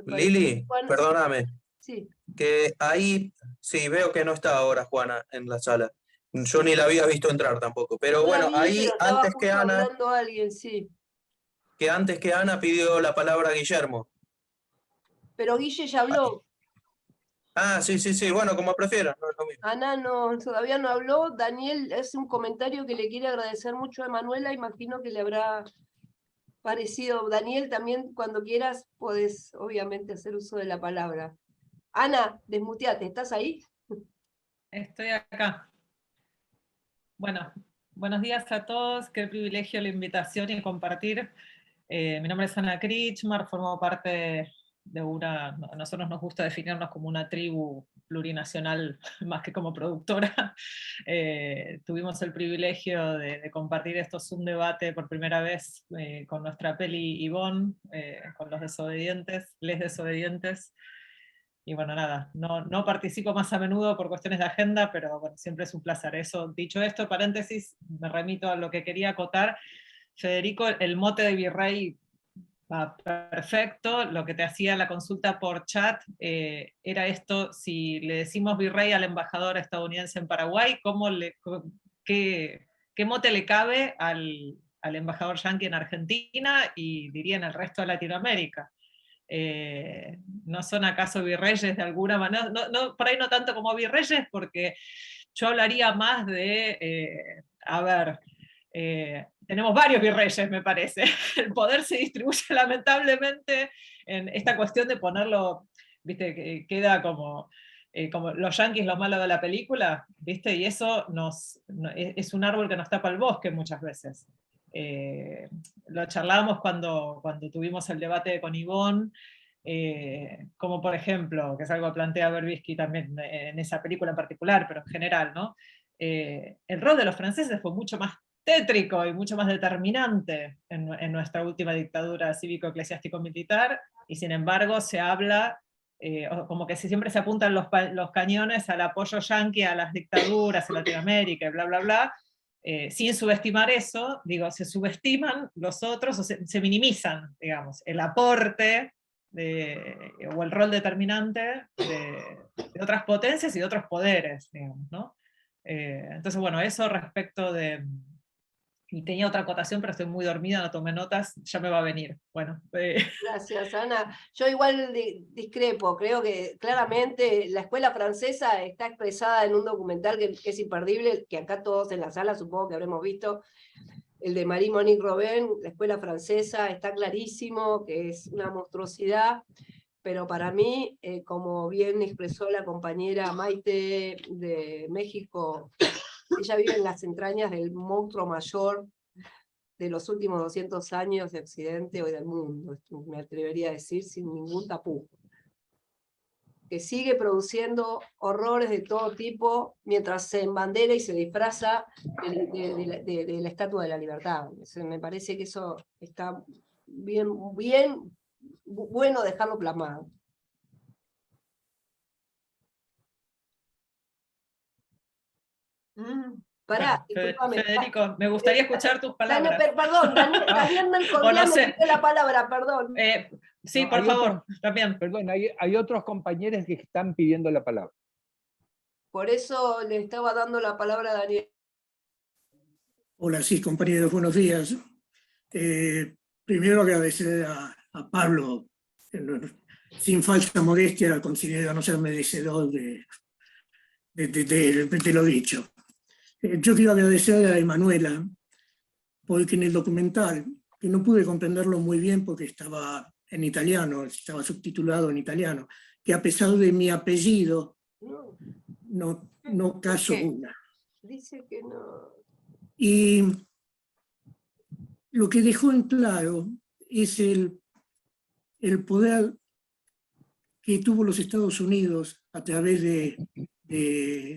Lili, Juana, perdóname. Sí. Que ahí, sí, veo que no está ahora Juana en la sala. Yo ni la había visto entrar tampoco. Pero bueno, ahí antes que Ana. Alguien, sí. Que antes que Ana pidió la palabra Guillermo. Pero Guille ya habló. Ah, sí, sí, sí, bueno, como prefieran, no es lo mismo. Ana no, todavía no habló. Daniel es un comentario que le quiere agradecer mucho a Emanuela, imagino que le habrá parecido. Daniel, también cuando quieras podés obviamente hacer uso de la palabra. Ana, desmuteate, ¿estás ahí? Estoy acá. Bueno, buenos días a todos. Qué privilegio la invitación y compartir. Mi nombre es Ana Kritschmar, formo parte de una... A nosotros nos gusta definirnos como una tribu plurinacional más que como productora. Tuvimos el privilegio de compartir esto Zoom debate por primera vez con nuestra peli Yvonne, con los desobedientes, les desobedientes. Y bueno, nada, no participo más a menudo por cuestiones de agenda, pero bueno, siempre es un placer. Eso, dicho esto, paréntesis, me remito a lo que quería acotar. Federico, el mote de virrey va perfecto. Lo que te hacía la consulta por chat era esto: si le decimos virrey al embajador estadounidense en Paraguay, ¿qué mote le cabe al embajador yanqui en Argentina y diría en el resto de Latinoamérica? ¿No son acaso virreyes de alguna manera? Por ahí no tanto como virreyes, porque yo hablaría más de, tenemos varios virreyes, me parece. El poder se distribuye lamentablemente en esta cuestión de ponerlo, viste, que queda como los yanquis los malos de la película, viste, y eso es un árbol que nos tapa el bosque muchas veces. Lo charlábamos cuando tuvimos el debate con Yvonne, como por ejemplo, que es algo que plantea Berbisky también en esa película en particular, pero en general, ¿no? El rol de los franceses fue mucho más tétrico y mucho más determinante en nuestra última dictadura cívico-eclesiástico-militar, y sin embargo se habla, como que siempre se apuntan los cañones al apoyo yanqui a las dictaduras en Latinoamérica, y bla, bla, bla. Sin subestimar eso, digo, se subestiman los otros, o se minimizan, digamos, el aporte o el rol determinante de otras potencias y de otros poderes, digamos, ¿no? Entonces, bueno, eso respecto de... Y tenía otra acotación, pero estoy muy dormida, no tomé notas, ya me va a venir. Bueno. Gracias, Ana. Yo igual discrepo, creo que claramente la escuela francesa está expresada en un documental que es imperdible, que acá todos en la sala supongo que habremos visto, el de Marie-Monique Robin, la escuela francesa, está clarísimo que es una monstruosidad, pero para mí, como bien expresó la compañera Maite de México, ella vive en las entrañas del monstruo mayor de los últimos 200 años de Occidente o del mundo, me atrevería a decir sin ningún tapujo, que sigue produciendo horrores de todo tipo mientras se embandera y se disfraza de la Estatua de la Libertad. Me parece que eso está bien bueno dejarlo plasmado. Pará, bueno, Federico, me gustaría escuchar tus palabras. Perdón, Daniel Melcordián no sé. me pidió la palabra, perdón. Sí, No, por favor, también. Perdón, hay otros compañeros que están pidiendo la palabra. Por eso le estaba dando la palabra a Daniel. Hola, sí, compañeros, buenos días. Primero agradecer a Pablo, sin falsa modestia, considero no ser merecedor de lo dicho. Yo quiero agradecer a Emanuela, porque en el documental, que no pude comprenderlo muy bien porque estaba en italiano, estaba subtitulado en italiano, que a pesar de mi apellido, no caso una. Dice que no. Y lo que dejó en claro es el poder que tuvo los Estados Unidos a través de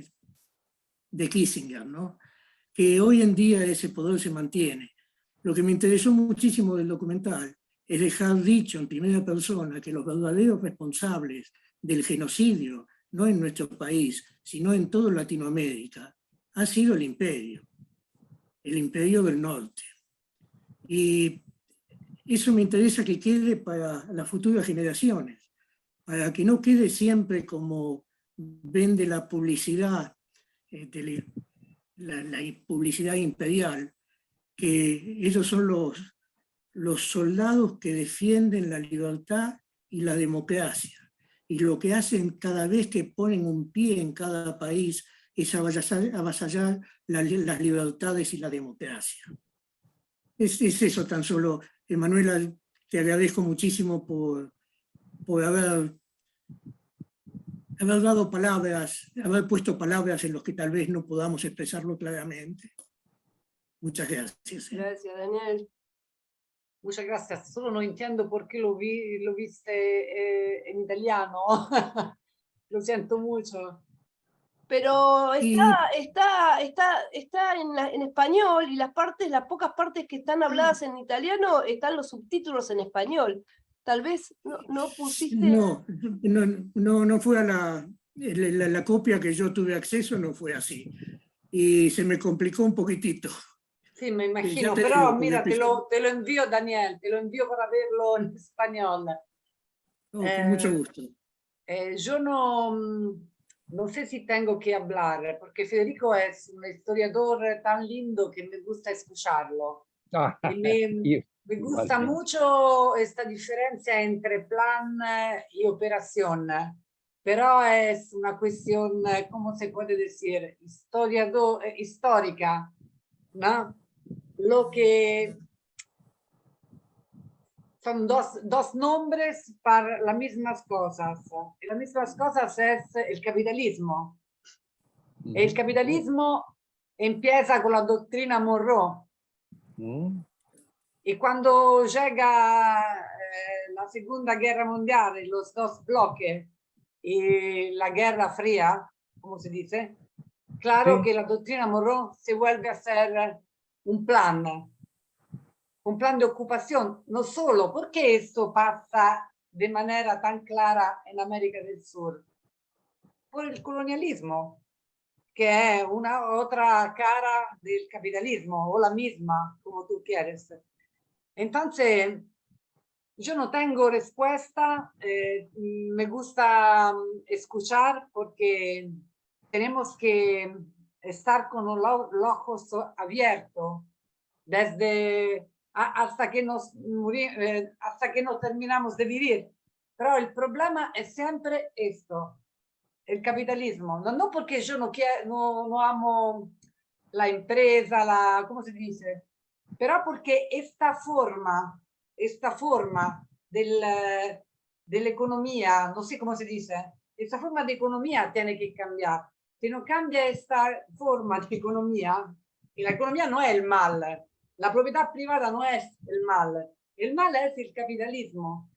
Kissinger, ¿no? Que hoy en día ese poder se mantiene. Lo que me interesó muchísimo del documental es dejar dicho en primera persona que los verdaderos responsables del genocidio, no en nuestro país, sino en toda Latinoamérica, ha sido el imperio del norte. Y eso me interesa que quede para las futuras generaciones, para que no quede siempre como vende la publicidad, la publicidad imperial, que ellos son los soldados que defienden la libertad y la democracia. y lo que hacen cada vez que ponen un pie en cada país es avasallar las libertades y la democracia. Es eso tan solo. Emanuela, te agradezco muchísimo por haber dado palabras, haber puesto palabras en los que tal vez no podamos expresarlo claramente. Muchas gracias. Gracias, Daniel. Muchas gracias. Solo no entiendo por qué lo viste en italiano. Lo siento mucho. Pero Y- está en español, y las pocas partes que están habladas en italiano están los subtítulos en español. Tal vez no pusiste. No fue a la copia que yo tuve acceso, no fue así. Y se me complicó un poquitito. Sí, me Ya imagino, te pero digo, porque mira, te lo envío, Daniel, te lo envío para verlo en español. con mucho gusto. Yo no sé si tengo que hablar, porque Federico es un historiador tan lindo que me gusta escucharlo. Y me gusta igualmente. mucho esta diferencia entre plan y operación, pero es una cuestión, ¿cómo se puede decir? Histórica, ¿no? Lo que son dos nombres para las mismas cosas. Y las mismas cosas es el capitalismo. El capitalismo empieza con la doctrina Monroe. Y cuando llega la Segunda Guerra Mundial, los dos bloques y la Guerra Fría, como se dice, claro Sí. que la doctrina Monroe se vuelve a ser un plan de ocupación. No solo porque esto pasa de manera tan clara en América del Sur, por el colonialismo, que es una otra cara del capitalismo, o la misma, como tú quieres. Entonces, yo no tengo respuesta, me gusta escuchar porque tenemos que estar con los ojos abiertos desde hasta que hasta que nos terminamos de vivir. Pero el problema es siempre esto, el capitalismo. No porque yo no amo la empresa, ¿cómo se dice? Pero porque esta forma dell'economia, no sé cómo se dice, esta forma de economía tiene que cambiar. Si no cambia esta forma de economía, y la economía no es el mal, la propiedad privada no es el mal es el capitalismo,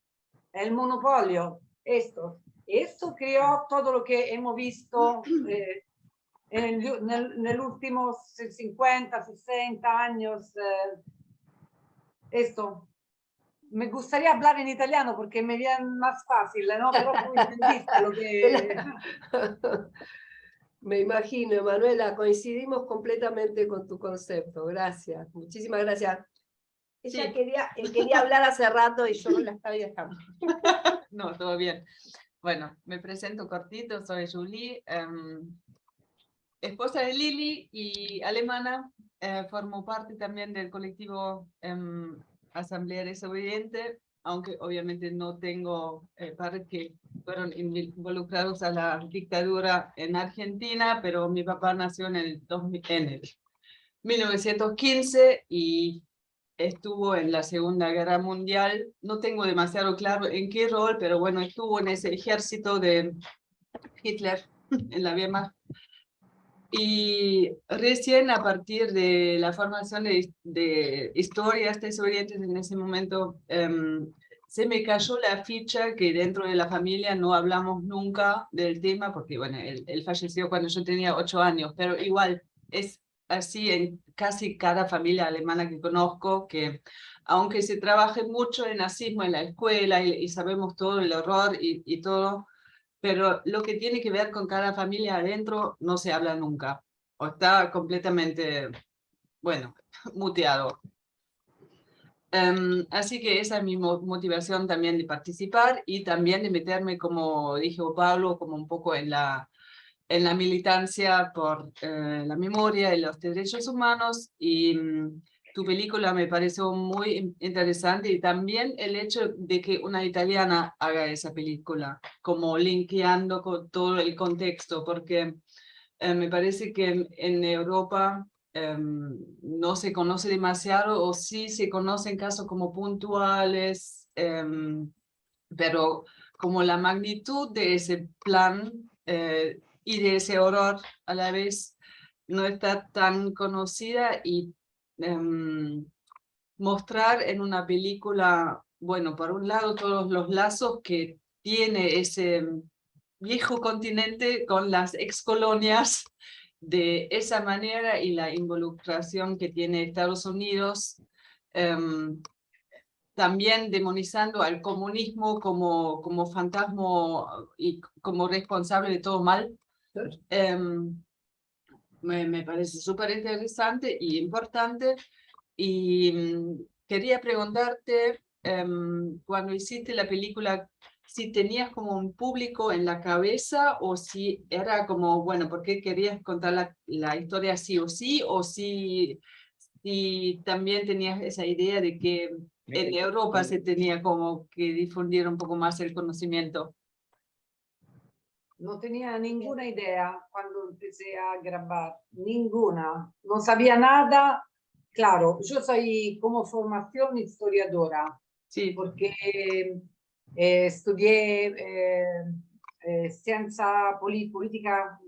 el monopolio, esto creó todo lo que hemos visto en los últimos 50, 60 años. Esto. Me gustaría hablar en italiano porque me viene más fácil, ¿no? Pero tú entendiste lo que... Me imagino, Emanuela, coincidimos completamente con tu concepto. Gracias, muchísimas gracias. Ella Sí. quería hablar hace rato y yo no la estaba dejando. No, todo bien. Bueno, me presento cortito, soy Julie, esposa de Lili y alemana. Formo parte también del colectivo Asamblea Desobediente, aunque obviamente no tengo padres que fueron involucrados a la dictadura en Argentina, pero mi papá nació en el 1915 y estuvo en la Segunda Guerra Mundial. No tengo demasiado claro en qué rol, pero bueno, estuvo en ese ejército de Hitler, en la Wehrmacht. Y recién a partir de la formación de historias desobedientes en ese momento, se me cayó la ficha que dentro de la familia no hablamos nunca del tema, porque bueno, él falleció cuando yo tenía 8 años, pero igual es así en casi cada familia alemana que conozco, que aunque se trabaje mucho en nazismo en la escuela y sabemos todo el horror y todo, pero lo que tiene que ver con cada familia adentro no se habla nunca, o está completamente, bueno, muteado. Así que esa es mi motivación también de participar y también de meterme, como dijo Pablo, como un poco en la militancia por la memoria y los derechos humanos y tu película me pareció muy interesante y también el hecho de que una italiana haga esa película, como linkeando con todo el contexto, porque me parece que en Europa no se conoce demasiado o sí se conocen casos como puntuales, pero como la magnitud de ese plan y de ese horror a la vez no está tan conocida y mostrar en una película, bueno, por un lado todos los lazos que tiene ese viejo continente con las excolonias de esa manera y la involucración que tiene Estados Unidos, también demonizando al comunismo como fantasma y como responsable de todo mal. Me parece súper interesante y importante. Y quería preguntarte, cuando hiciste la película, si tenías como un público en la cabeza o si era como, bueno, ¿por qué querías contar la historia sí o si también tenías esa idea de que en Europa se tenía como que difundir un poco más el conocimiento? No tenía ninguna idea cuando empecé a grabar, ninguna. No sabía nada. Claro, yo soy como formación historiadora, Sí, porque estudié politica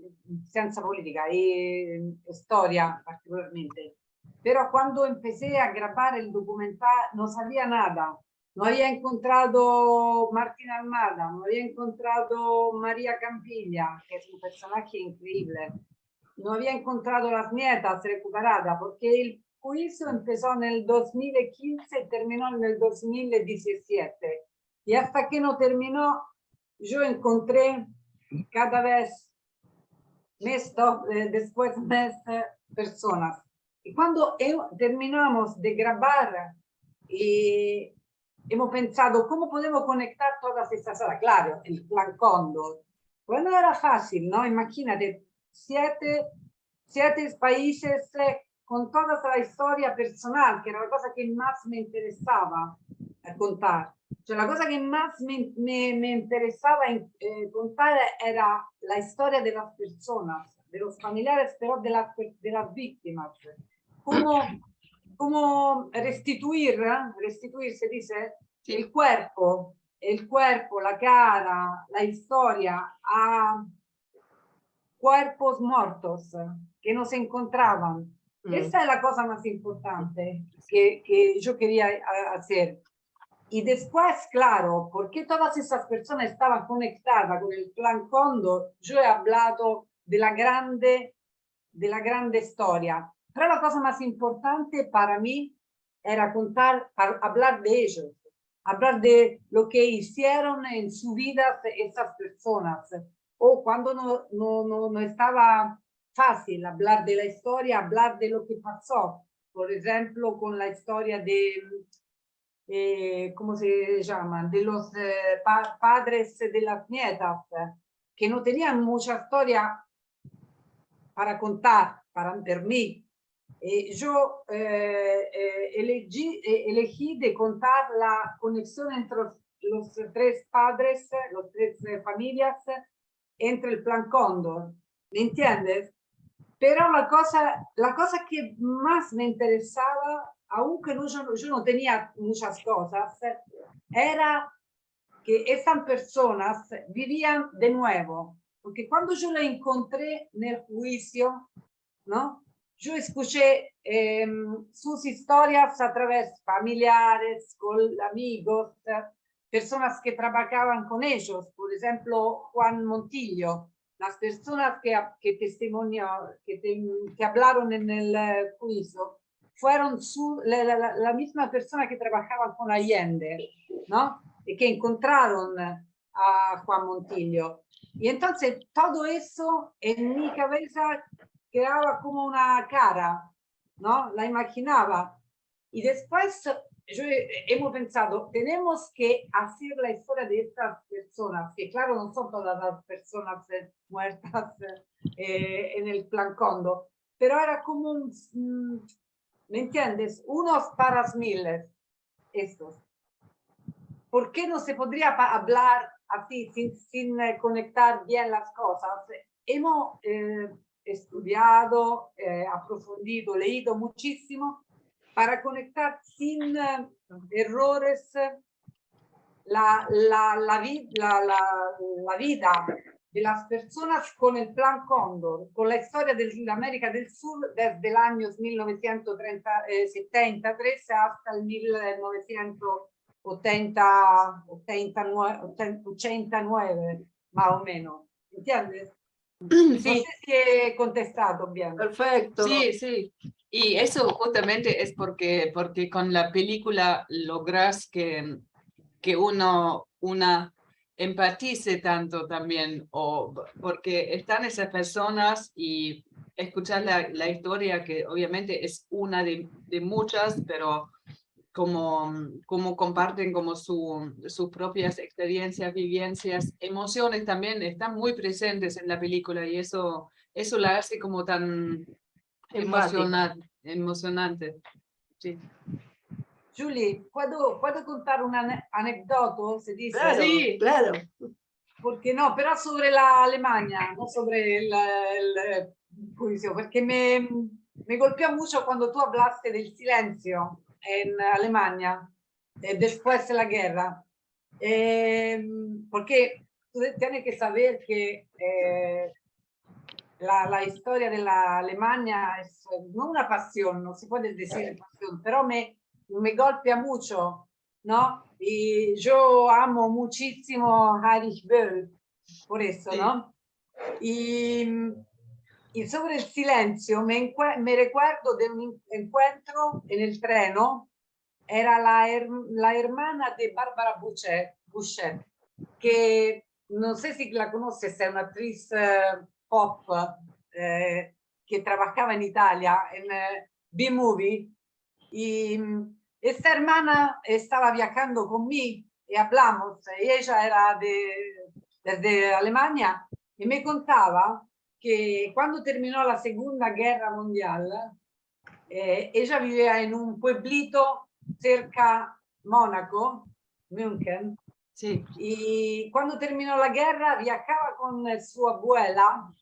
y historia particularmente. Pero cuando empecé a grabar el documental no sabía nada. No había encontrado Martín Almada, no había encontrado María Campiglia, que es un personaje increíble. No había encontrado las nietas recuperadas, porque el juicio empezó en el 2015 y terminó en el 2017. Y hasta que no terminó, yo encontré cada vez después personas. Y cuando terminamos de grabar, hemos pensado cómo podemos conectar todas estas horas. Claro, el plan Cóndor. Pues no era fácil, ¿no? Imagínate, siete países con toda la historia personal, que era la cosa que más me interesaba contar. Cioè, la cosa que más me interesaba contar era la historia de las personas, de los familiares, pero de las víctimas. Cómo restituir se dice, sí. el cuerpo, la cara, la historia a cuerpos muertos que no se encontraban. Esa es la cosa más importante que yo quería hacer. Y después, claro, porque todas esas personas estaban conectadas con el Plan Cóndor, yo he hablado de la grande historia. Pero la cosa más importante para mí era hablar de ellos, hablar de lo que hicieron en su vida esas personas. O cuando no estaba fácil hablar de la historia, hablar de lo que pasó. Por ejemplo, con la historia de ¿cómo se llaman? De los padres de las nietas, que no tenían mucha historia para contar, per mí. Yo elegí de contar la conexión entre los tres padres, las tres familias, entre el Plan Cóndor. ¿Me entiendes? Pero la cosa que más me interesaba, aunque yo no tenía muchas cosas, era que esas personas vivían de nuevo. Porque cuando yo la encontré en el juicio, ¿no? Yo escuché sus historias a través de familiares, con amigos, personas que trabajaban con ellos. Por ejemplo, Juan Montillo. Las personas que testimoniaron, que hablaron en el juicio, fueron la misma persona que trabajaba con Allende, ¿no? Y que encontraron a Juan Montillo. Y entonces todo eso en mi cabeza creaba como una cara, ¿no? La imaginaba. Y después hemos pensado, tenemos que hacer la historia de estas personas, que claro, no son todas las personas muertas en el Plan Cóndor, pero era como ¿me entiendes? Unos paras miles, estos. ¿Por qué no se podría hablar así, sin conectar bien las cosas? Hemos estudiado, aprendido, leído muchísimo para conectar sin errores la vida de las personas con el Plan Cóndor, con la historia de América del Sur desde el año 1973 hasta el 1989, más o menos. ¿Entiendes? Sí. No sé si he contestado bien. Perfecto. Sí, sí. Y eso justamente es porque con la película logras que una empatice tanto también, o porque están esas personas y escuchar la historia, que obviamente es una de muchas, pero como comparten como sus propias experiencias, vivencias, emociones también están muy presentes en la película, y eso la hace como tan emocionante. Sí. Julie, ¿puedo contar un anécdota? Se dice. Claro, Sí. claro. Porque no, pero sobre la Alemania, no sobre el juicio, porque me golpeó mucho cuando tú hablaste del silencio en Alemania después de la guerra. Porque tú tienes que saber que la historia de la Alemania es no una pasión, no se puede decir pasión, pero me golpea mucho, ¿no? Y yo amo muchísimo Heinrich Böll, por eso, Sí. ¿no? Y sobre el silencio, me recuerdo de un encuentro en el treno, era la hermana de Barbara Bouchet, que no sé si la conoces, es una actriz pop que trabajaba en Italia, en B-Movie, y esta hermana estaba viajando conmigo y hablamos, y ella era desde Alemania, y me contaba que cuando terminó la Segunda Guerra Mundial, ella vivía en un pueblito cerca Mónaco, München, Sí. y cuando terminó la guerra viajaba con su abuela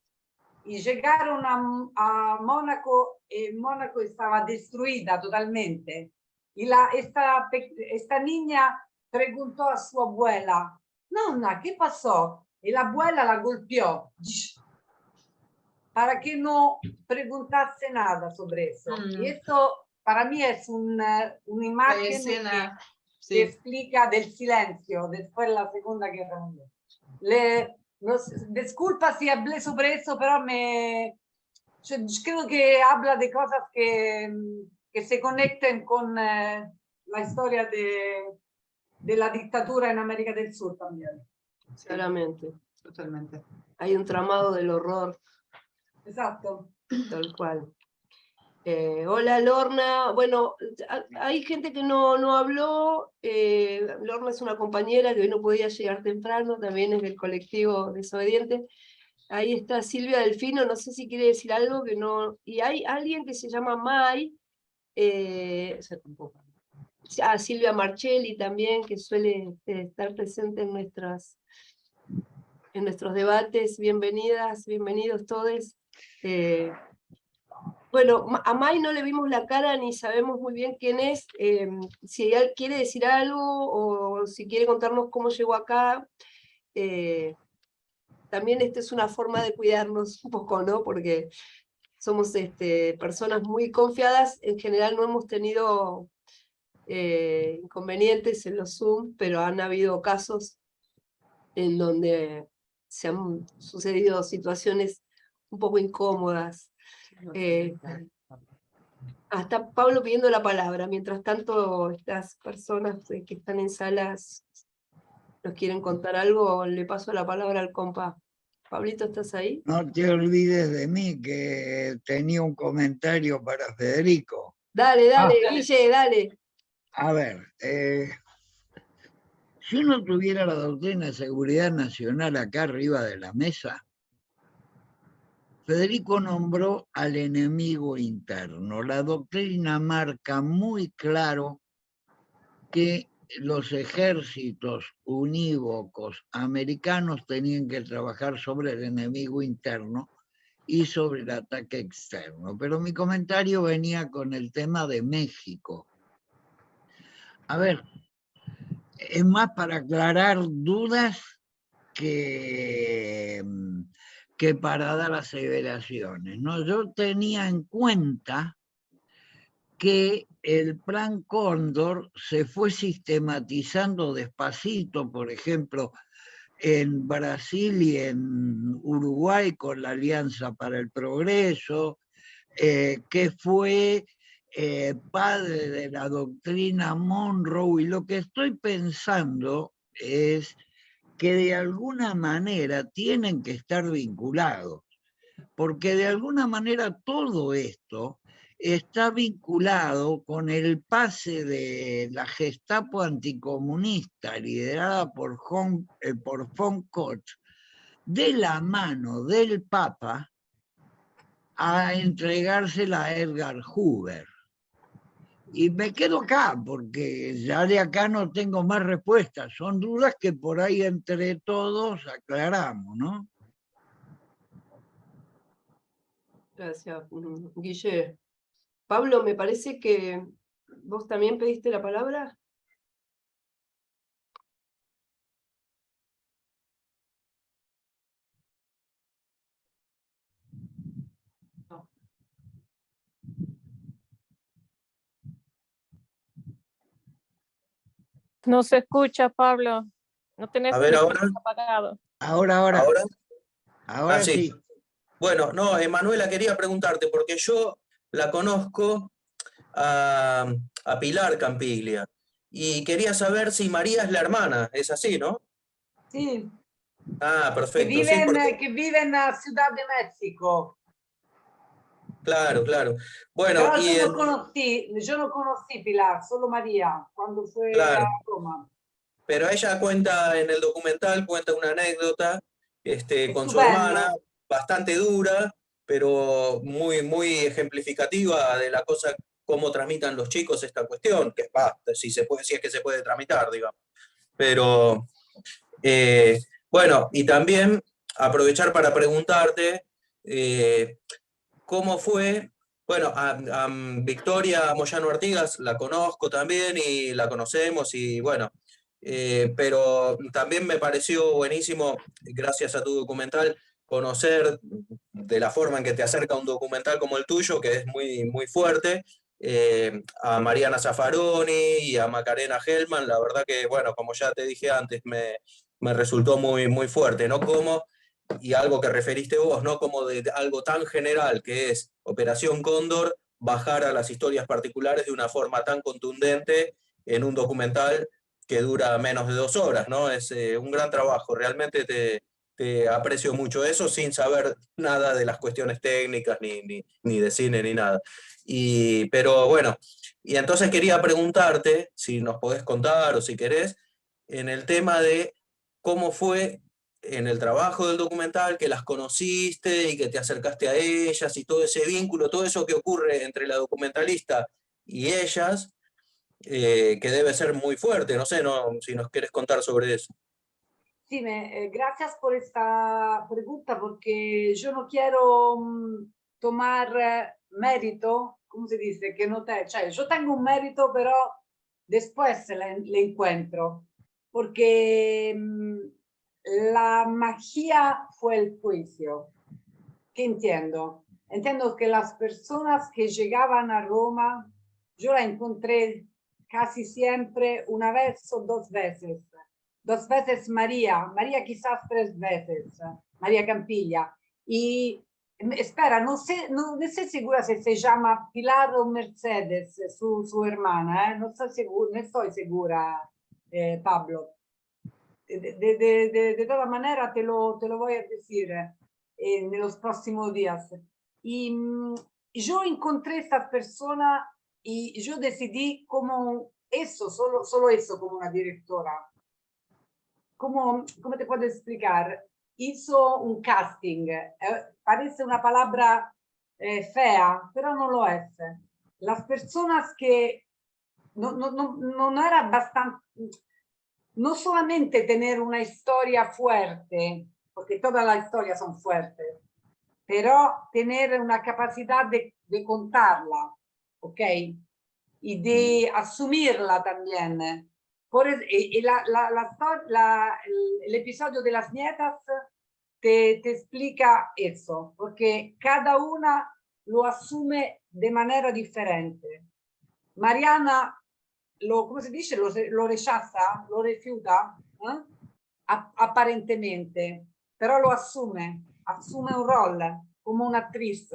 y llegaron a Mónaco, y Mónaco estaba destruida totalmente. Y esta niña preguntó a su abuela, nonna, ¿qué pasó? Y la abuela la golpeó para que no preguntase nada sobre eso. Y esto para mí es una imagen Escena, que explica del silencio después de la Segunda Guerra Mundial. Disculpa si hablé sobre eso, pero yo creo que habla de cosas que se conecten con la historia de la dictadura en América del Sur también. Claramente. Totalmente. Hay un tramado del horror, Exacto. tal cual. Hola Lorna, bueno, hay gente que no habló. Lorna es una compañera que hoy no podía llegar temprano, también es del colectivo Desobediente. Ahí está Silvia Delfino, no sé si quiere decir algo que no. Y hay alguien que se llama Mai, Silvia Marchelli también, que suele estar presente en nuestros debates. Bienvenidas, bienvenidos todos. Bueno, a Mai no le vimos la cara ni sabemos muy bien quién es. Si él quiere decir algo o si quiere contarnos cómo llegó acá, también esta es una forma de cuidarnos un poco, ¿no? Porque somos personas muy confiadas. En general no hemos tenido inconvenientes en los Zoom, pero han habido casos en donde se han sucedido situaciones un poco incómodas. Hasta Pablo pidiendo la palabra. Mientras tanto, estas personas que están en salas nos quieren contar algo, le paso la palabra al compa. Pablito, ¿estás ahí? No te olvides de mí, que tenía un comentario para Federico. Dale, Guille, dale. A ver, si uno tuviera la doctrina de seguridad nacional acá arriba de la mesa, Federico nombró al enemigo interno. La doctrina marca muy claro que los ejércitos unívocos americanos tenían que trabajar sobre el enemigo interno y sobre el ataque externo. Pero mi comentario venía con el tema de México. A ver, es más para aclarar dudas que para dar aseveraciones, ¿no? Yo tenía en cuenta que el Plan Cóndor se fue sistematizando despacito, por ejemplo, en Brasil y en Uruguay con la Alianza para el Progreso, que fue padre de la doctrina Monroe, y lo que estoy pensando es que de alguna manera tienen que estar vinculados, porque de alguna manera todo esto está vinculado con el pase de la Gestapo anticomunista liderada por von Koch de la mano del Papa a entregársela a Edgar Hoover. Y me quedo acá, porque ya de acá no tengo más respuestas. Son dudas que por ahí entre todos aclaramos, ¿no? Gracias, Guille. Pablo, me parece que vos también pediste la palabra. No se escucha, Pablo. No tenés A el ver ahora. micrófono apagado. Ahora Ah, sí. sí. Bueno, no, Emanuela, quería preguntarte, porque yo la conozco a Pilar Campiglia, y quería saber si María es la hermana, es así, ¿no? Sí, Ah, perfecto, sí, porque, que vive en la Ciudad de México. claro, claro. Bueno, Pero y yo no conocí Pilar, solo María, cuando fue a claro, Roma. pero ella cuenta en el documental, cuenta una anécdota con su hermana, Estupendo. bastante dura, pero muy, muy ejemplificativa de la cosa, cómo tramitan los chicos esta cuestión, que si se puede, si es que se puede tramitar, digamos. Pero bueno, y también aprovechar para preguntarte cómo fue, bueno, a Victoria Moyano Artigas la conozco también y la conocemos y bueno, pero también me pareció buenísimo, gracias a tu documental, conocer de la forma en que te acerca un documental como el tuyo, que es muy, muy fuerte, a Mariana Zaffaroni y a Macarena Hellman. La verdad que, bueno, como ya te dije antes, me resultó muy, muy fuerte, ¿no? Como, y algo que referiste vos, ¿no? Como de algo tan general que es Operación Cóndor, bajar a las historias particulares de una forma tan contundente en un documental que dura menos de 2 horas, ¿no? Es un gran trabajo, realmente te aprecio mucho eso sin saber nada de las cuestiones técnicas, ni de cine, ni nada. Pero bueno, y entonces quería preguntarte, si nos podés contar o si querés, en el tema de cómo fue en el trabajo del documental, que las conociste y que te acercaste a ellas y todo ese vínculo, todo eso que ocurre entre la documentalista y ellas, que debe ser muy fuerte. No sé, si nos quieres contar sobre eso. Sí, gracias por esta pregunta porque yo no quiero tomar mérito, ¿cómo se dice? Que no te, cioè, yo tengo un mérito, pero después le encuentro, porque la magia fue el juicio. ¿Qué entiendo? Entiendo que las personas que llegaban a Roma, yo la encontré casi siempre una vez o 2 veces. 2 veces María quizás 3 veces, María Campiglia. Y espera, no estoy segura si se llama Pilar o Mercedes, su hermana, no estoy segura, Pablo. De todas maneras te lo voy a decir en los próximos días. Y yo encontré esta persona y yo decidí como eso, solo eso como una directora. ¿Cómo te puedo explicar? hizo un casting. Parece una palabra fea, pero no lo es. Las personas que no era bastante, no solamente tener una historia fuerte, porque todas las historias son fuertes, pero tener una capacidad de contarla, ¿ok? Y de asumirla también. El episodio de las nietas te explica eso, porque cada una lo asume de manera diferente. Mariana, ¿cómo se dice? Lo rechaza, lo rifiuta, ¿eh? Aparentemente, pero lo asume un rol como una actriz,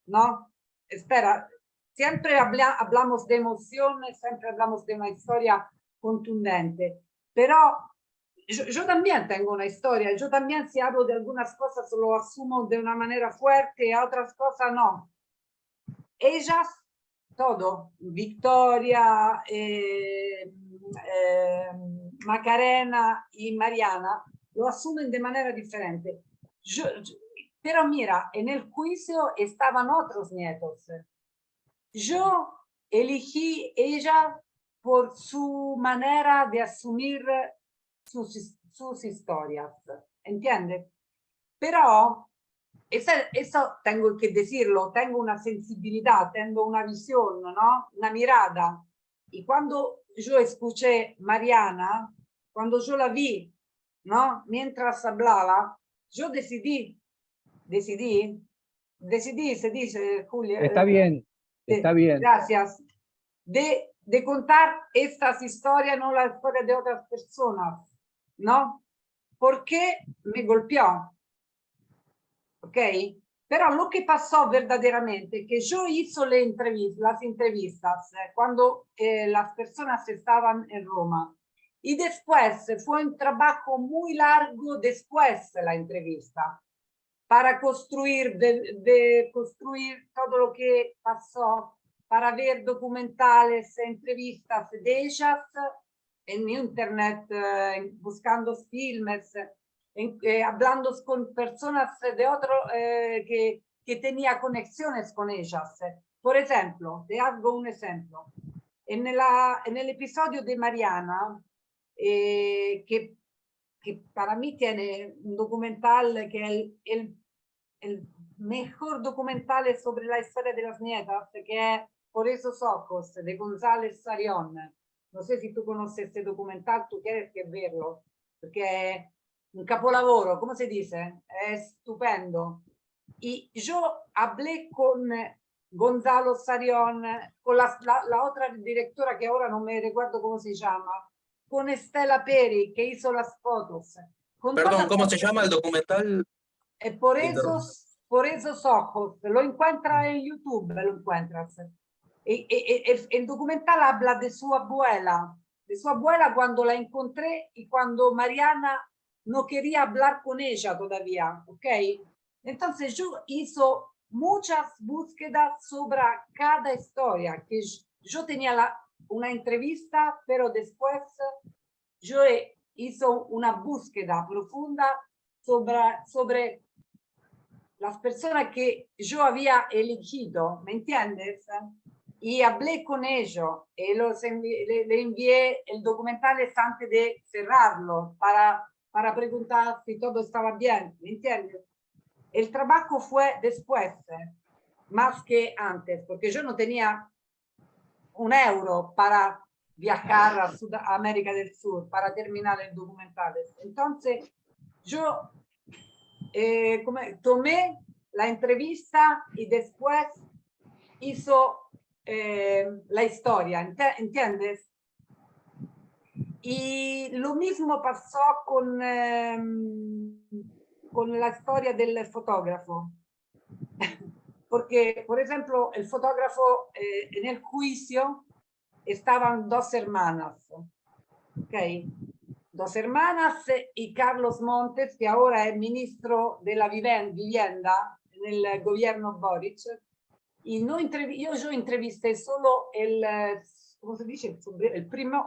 ¿no? Espera, siempre hablamos de emociones, siempre hablamos de una historia contundente, pero yo también tengo una historia, yo también si hablo de algunas cosas lo asumo de una manera fuerte y a otras cosas no. Ellas, todo, Victoria, Macarena y Mariana, lo asumen de manera diferente. Pero mira, en el juicio estaban otros nietos. Yo elegí ella por su manera de asumir sus historias, ¿entiendes? Pero eso tengo que decirlo, tengo una sensibilidad, tengo una visión, ¿no? Una mirada. Y cuando yo escuché Mariana, cuando yo la vi, ¿no? Mientras hablaba, yo decidí, se dice, Julia. Está bien, está bien. Gracias. De contar estas historias, no la historia de otras personas, ¿no? Porque me golpeó. ¿Ok? Pero lo que pasó verdaderamente, que yo hice las entrevistas cuando las personas estaban en Roma y después fue un trabajo muy largo después de la entrevista para construir, de construir todo lo que pasó, para ver documentales, entrevistas de ellas en internet, buscando filmes, hablando con personas de otro que tenía conexiones con ellas. Por ejemplo, te hago un ejemplo. En el episodio de Mariana, que para mí tiene un documental que es el mejor documental sobre la historia de las nietas, que es Por esos ojos, de González Sarión. No sé si tú conoces este documental, tú tienes que verlo, porque es un capolavoro, ¿cómo se dice? Es estupendo. Y yo hablé con Gonzalo Sarión, con la otra directora que ahora no me recuerdo cómo se llama, con Estela Peri, que hizo las fotos. Perdón, ¿cómo se llama el documental? Por esos ojos, lo encuentras en YouTube, lo encuentras. El documental habla de su abuela cuando la encontré y cuando Mariana no quería hablar con ella todavía, ¿ok? Entonces yo hizo muchas búsquedas sobre cada historia, que yo tenía una entrevista, pero después yo hizo una búsqueda profunda sobre las personas que yo había elegido, ¿me entiendes? Y hablé con ellos y le envié el documental antes de cerrarlo para preguntar si todo estaba bien, ¿me entiendes? El trabajo fue después, más que antes, porque yo no tenía un euro para viajar a América del Sur para terminar el documental. Entonces, yo tomé la entrevista y después hizo la historia, ¿entiendes? Y lo mismo pasó con la historia del fotógrafo. Porque, por ejemplo, el fotógrafo en el juicio estaban dos hermanas, ¿ok? Dos hermanas y Carlos Montes, que ahora es ministro de la vivienda en el gobierno Boric. Y no yo entrevisté solo ¿cómo se dice? El primo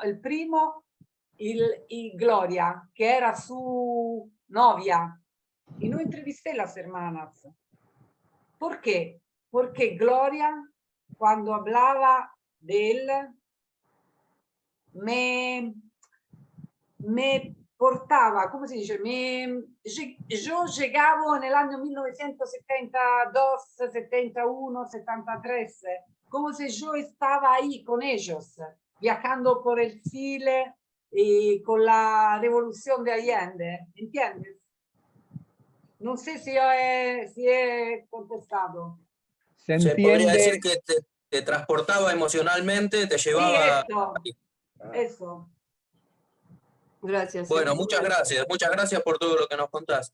y Gloria, que era su novia. y no entrevisté las hermanas. ¿Por qué? Porque Gloria, cuando hablaba de él, me portaba, ¿cómo se dice? Yo llegaba en el año 1972, 71, 73, como si yo estaba ahí con ellos, viajando por el Chile y con la revolución de Allende, ¿entiendes? No sé si he contestado. Se Se podría decir entiende. que te transportaba emocionalmente, te Sí, llevaba... eso. Gracias. Bueno, muchas gracias por todo lo que nos contás.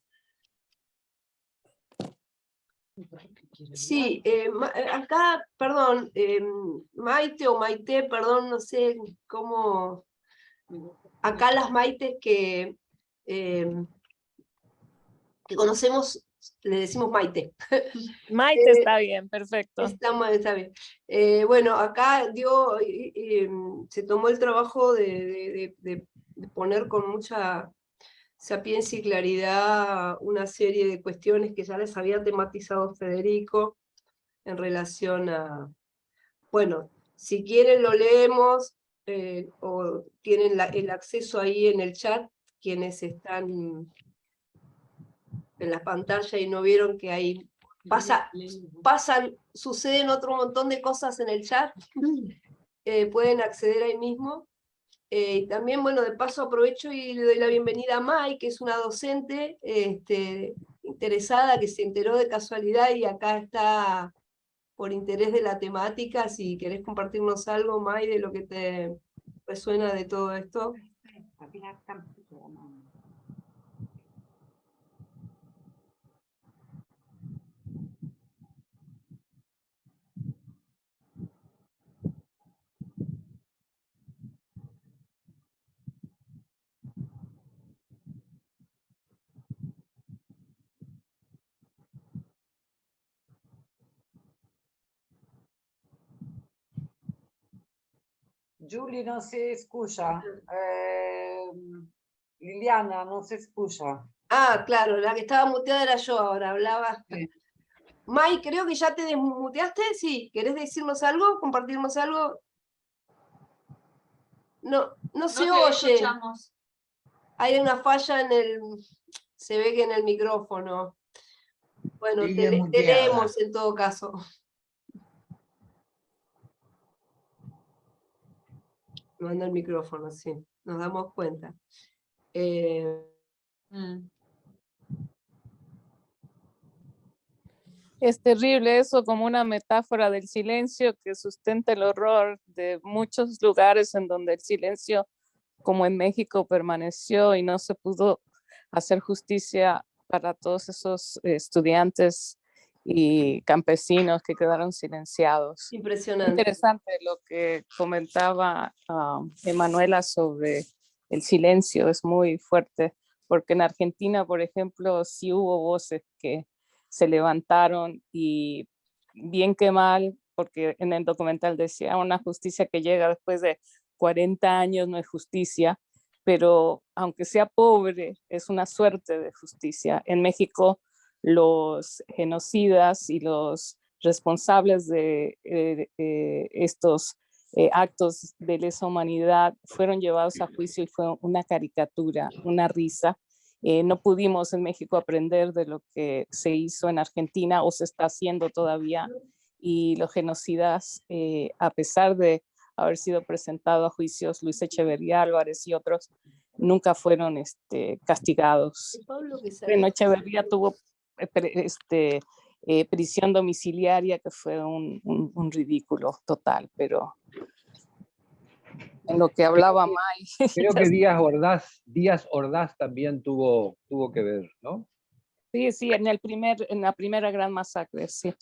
Sí, acá, perdón, Maite o Maite, perdón, no sé cómo. Acá las Maites que conocemos, le decimos Maite. Maite está bien, perfecto. Está bien. Bueno, acá se tomó el trabajo de poner con mucha sapiencia y claridad una serie de cuestiones que ya les había tematizado Federico en relación a, bueno, si quieren lo leemos o tienen el acceso ahí en el chat, quienes están en la pantalla y no vieron que ahí suceden otro montón de cosas en el chat, pueden acceder ahí mismo. Y también, bueno, de paso aprovecho y le doy la bienvenida a Mai, que es una docente interesada, que se enteró de casualidad y acá está por interés de la temática. Si querés compartirnos algo, Mai, de lo que te resuena de todo esto. Julie no se escucha. Liliana no se escucha. Ah, claro, la que estaba muteada era yo ahora, hablaba. Sí. Mai, creo que ya te desmuteaste, sí. ¿Querés decirnos algo? ¿Compartirnos algo? No se oye. Escuchamos. Hay una falla se ve que en el micrófono. Bueno, Sigue te muteada. leemos en todo caso. No anda el micrófono, sí, nos damos cuenta. Es terrible eso, como una metáfora del silencio que sustenta el horror de muchos lugares en donde el silencio, como en México, permaneció y no se pudo hacer justicia para todos esos estudiantes y campesinos que quedaron silenciados. Impresionante. Interesante lo que comentaba Emanuela sobre el silencio, es muy fuerte, porque en Argentina, por ejemplo, sí hubo voces que se levantaron y bien que mal, porque en el documental decía una justicia que llega después de 40 años no es justicia, pero aunque sea pobre, es una suerte de justicia. En México, los genocidas y los responsables de estos actos de lesa humanidad fueron llevados a juicio y fue una caricatura, una risa. No pudimos en México aprender de lo que se hizo en Argentina o se está haciendo todavía, y los genocidas, a pesar de haber sido presentado a juicios Luis Echeverría Álvarez y otros, nunca fueron castigados. Bueno, Echeverría tuvo prisión domiciliaria, que fue un ridículo total, pero en lo que hablaba May. Creo que Díaz Ordaz también tuvo que ver, ¿no? Sí, sí, en la primera gran masacre, sí.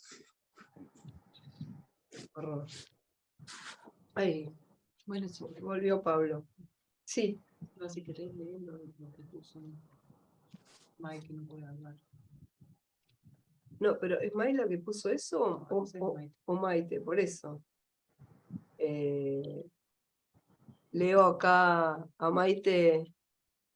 Ay, bueno, sí, volvió Pablo. Sí. No, si querés leer lo que puso Mike, no puede hablar. No, pero ¿es May la que puso eso o Maite? Por eso. Leo acá a Maite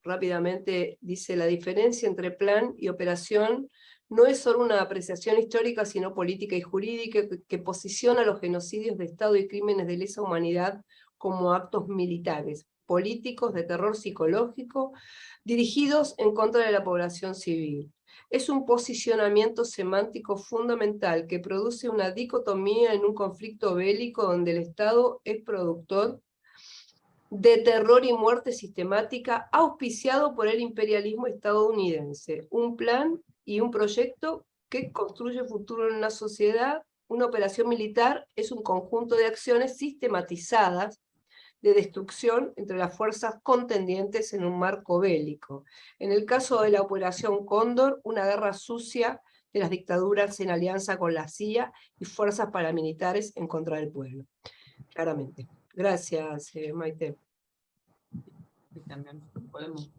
rápidamente dice: la diferencia entre plan y operación no es solo una apreciación histórica, sino política y jurídica, que posiciona los genocidios de Estado y crímenes de lesa humanidad como actos militares, políticos, de terror psicológico, dirigidos en contra de la población civil. Es un posicionamiento semántico fundamental que produce una dicotomía en un conflicto bélico donde el Estado es productor de terror y muerte sistemática auspiciado por el imperialismo estadounidense. Un plan y un proyecto que construye futuro en una sociedad. Una operación militar es un conjunto de acciones sistematizadas de destrucción entre las fuerzas contendientes en un marco bélico. En el caso de la Operación Cóndor, una guerra sucia de las dictaduras en alianza con la CIA y fuerzas paramilitares en contra del pueblo. Claramente. Gracias, Maite. Y también podemos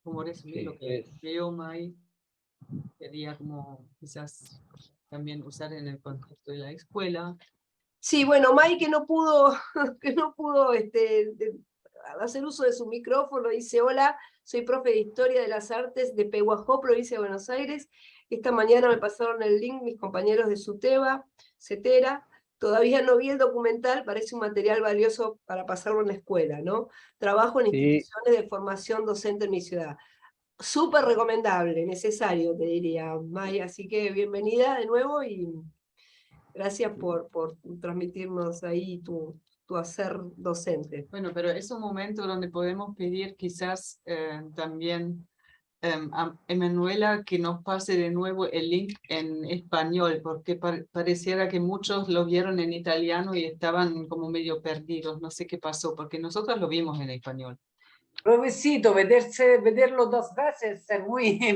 como resumir lo que veo, May, quería como quizás también usar en el contexto de la escuela. Sí, bueno, May que no pudo hacer uso de su micrófono, dice: hola, soy profe de Historia de las Artes de Pehuajó, provincia de Buenos Aires. Esta mañana me pasaron el link mis compañeros de SUTEBA, CETERA. Todavía no vi el documental, parece un material valioso para pasarlo en la escuela, ¿no? Trabajo en instituciones de formación docente en mi ciudad. Súper recomendable, necesario, te diría, May. Así que bienvenida de nuevo y gracias por transmitirnos ahí tu hacer docente. Bueno, pero es un momento donde podemos pedir quizás también a Emanuela que nos pase de nuevo el link en español, porque pareciera que muchos lo vieron en italiano y estaban como medio perdidos. No sé qué pasó, porque nosotros lo vimos en español. Provecito, verlo 2 veces es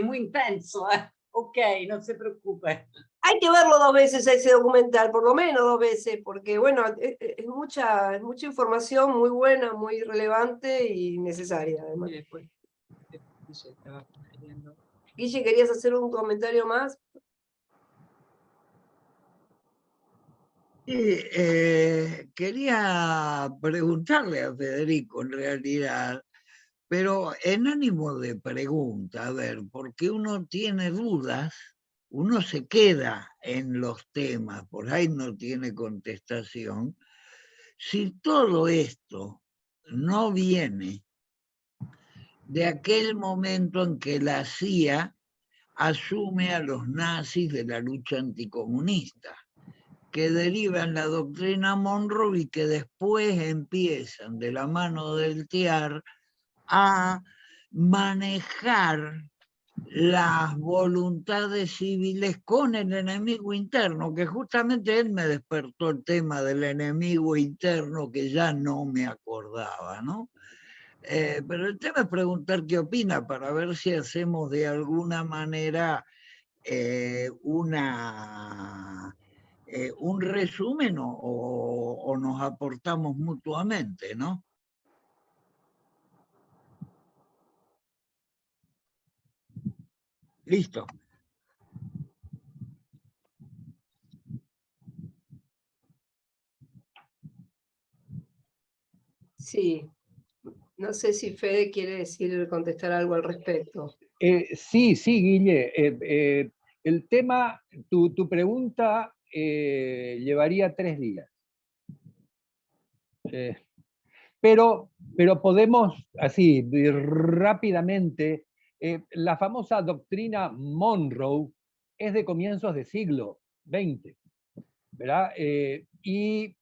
muy intenso. Ok, no se preocupe. Hay que verlo 2 veces ese documental, por lo menos 2 veces, porque bueno, es mucha información muy buena, muy relevante y necesaria, además. Y después, Guille estaba queriendo. Guille, ¿querías hacer un comentario más? Quería preguntarle a Federico, en realidad, pero en ánimo de pregunta, a ver, porque uno tiene dudas, uno se queda en los temas, por ahí no tiene contestación. Si todo esto no viene de aquel momento en que la CIA asume a los nazis de la lucha anticomunista, que deriva en la doctrina Monroe y que después empiezan de la mano del TIAR a manejar las voluntades civiles con el enemigo interno, que justamente él me despertó el tema del enemigo interno que ya no me acordaba, ¿no? Pero el tema es preguntar qué opina para ver si hacemos de alguna manera un resumen o nos aportamos mutuamente, ¿no? Listo. Sí. No sé si Fede quiere contestar algo al respecto. Sí, Guille. El tema, tu pregunta llevaría 3 días. Pero podemos, así, rápidamente, la famosa doctrina Monroe es de comienzos del siglo XX, ¿verdad? Y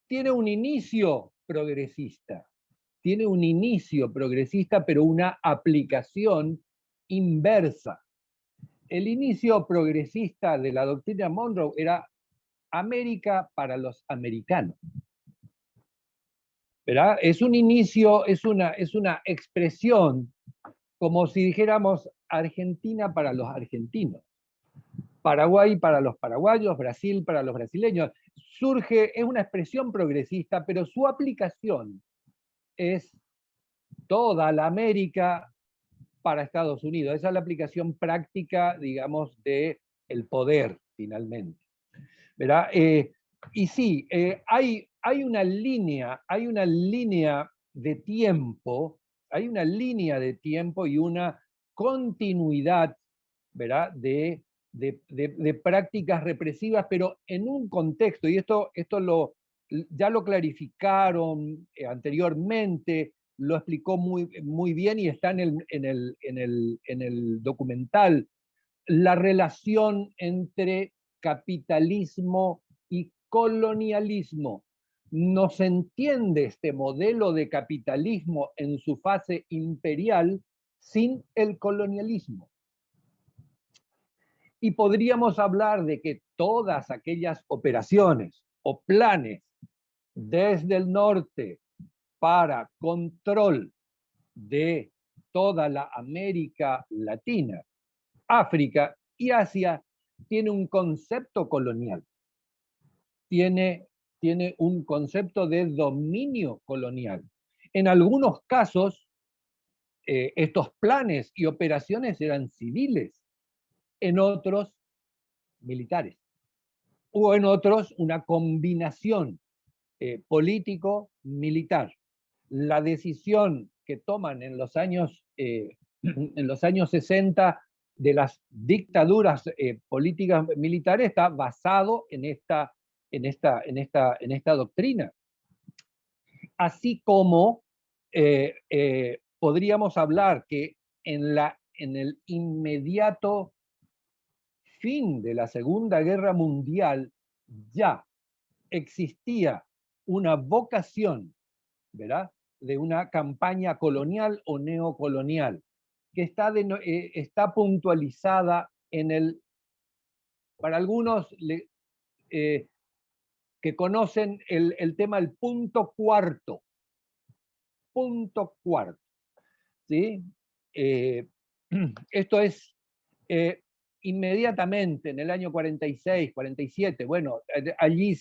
tiene un inicio progresista. Tiene un inicio progresista, pero una aplicación inversa. El inicio progresista de la doctrina Monroe era América para los americanos. ¿Verdad? Es un inicio, es una expresión, como si dijéramos Argentina para los argentinos, Paraguay para los paraguayos, Brasil para los brasileños. Es una expresión progresista, pero su aplicación es toda la América para Estados Unidos. Esa es la aplicación práctica, digamos, del poder, finalmente. ¿Verdad? Y sí, hay una línea de tiempo Hay una línea de tiempo y una continuidad, ¿verdad?, de prácticas represivas, pero en un contexto, y esto ya lo clarificaron anteriormente, lo explicó muy bien y está en el documental, la relación entre capitalismo y colonialismo. No se entiende este modelo de capitalismo en su fase imperial sin el colonialismo. Y podríamos hablar de que todas aquellas operaciones o planes desde el norte para control de toda la América Latina, África y Asia tiene un concepto colonial, tiene un concepto de dominio colonial. En algunos casos, estos planes y operaciones eran civiles, en otros militares, o en otros una combinación político-militar. La decisión que toman en los años 60 de las dictaduras políticas militares está basado en esta doctrina. Así como podríamos hablar que en el inmediato fin de la Segunda Guerra Mundial ya existía una vocación, ¿verdad?, de una campaña colonial o neocolonial, que está puntualizada para algunos que conocen el tema del punto cuarto, ¿sí? Esto es inmediatamente en el año 46, 47, bueno, allí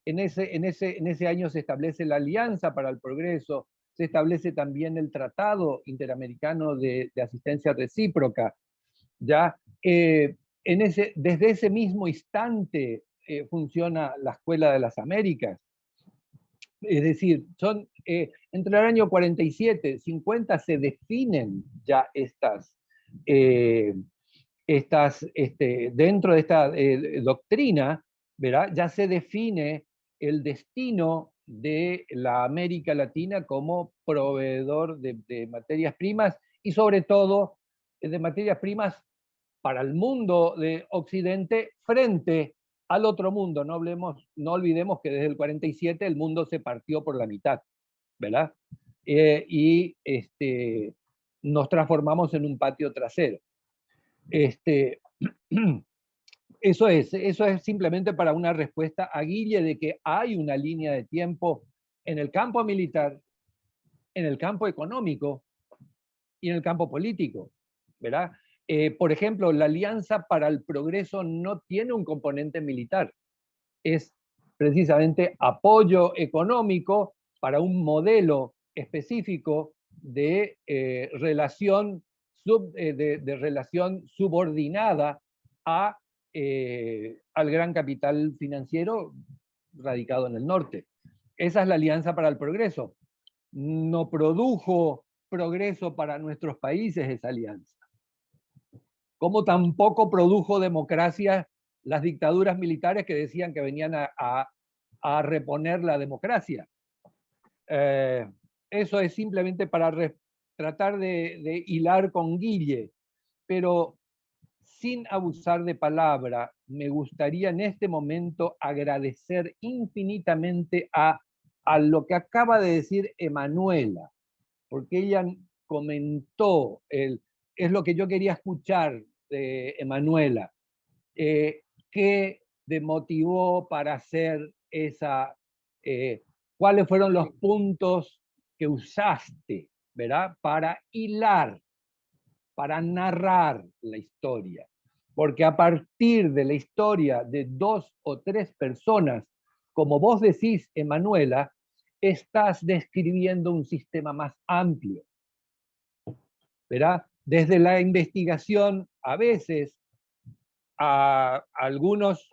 en ese año se establece la Alianza para el Progreso, se establece también el Tratado Interamericano de Asistencia Recíproca, ¿ya? Desde ese mismo instante funciona la Escuela de las Américas. Es decir, entre el año 47 y 50 se definen ya dentro de esta doctrina, ¿verdad?, ya se define el destino de la América Latina como proveedor de materias primas y sobre todo de materias primas para el mundo de Occidente frente al otro mundo. No olvidemos que desde el 47 el mundo se partió por la mitad, ¿verdad? Y nos transformamos en un patio trasero. Eso es simplemente para una respuesta a Guille de que hay una línea de tiempo en el campo militar, en el campo económico y en el campo político, ¿verdad? Por ejemplo, la Alianza para el Progreso no tiene un componente militar, es precisamente apoyo económico para un modelo específico de relación subordinada al gran capital financiero radicado en el norte. Esa es la Alianza para el Progreso. No produjo progreso para nuestros países esa alianza. Como tampoco produjo democracia las dictaduras militares que decían que venían a reponer la democracia. Eso es simplemente para tratar de hilar con Guille, pero sin abusar de palabra, me gustaría en este momento agradecer infinitamente a lo que acaba de decir Emanuela, porque ella comentó, es lo que yo quería escuchar de Emanuela, qué te motivó para hacer cuáles fueron los puntos que usaste, ¿verdad?, para hilar, para narrar la historia. Porque a partir de la historia de 2 o 3 personas, como vos decís, Emanuela, estás describiendo un sistema más amplio, ¿verdad? Desde la investigación, a veces, a algunos,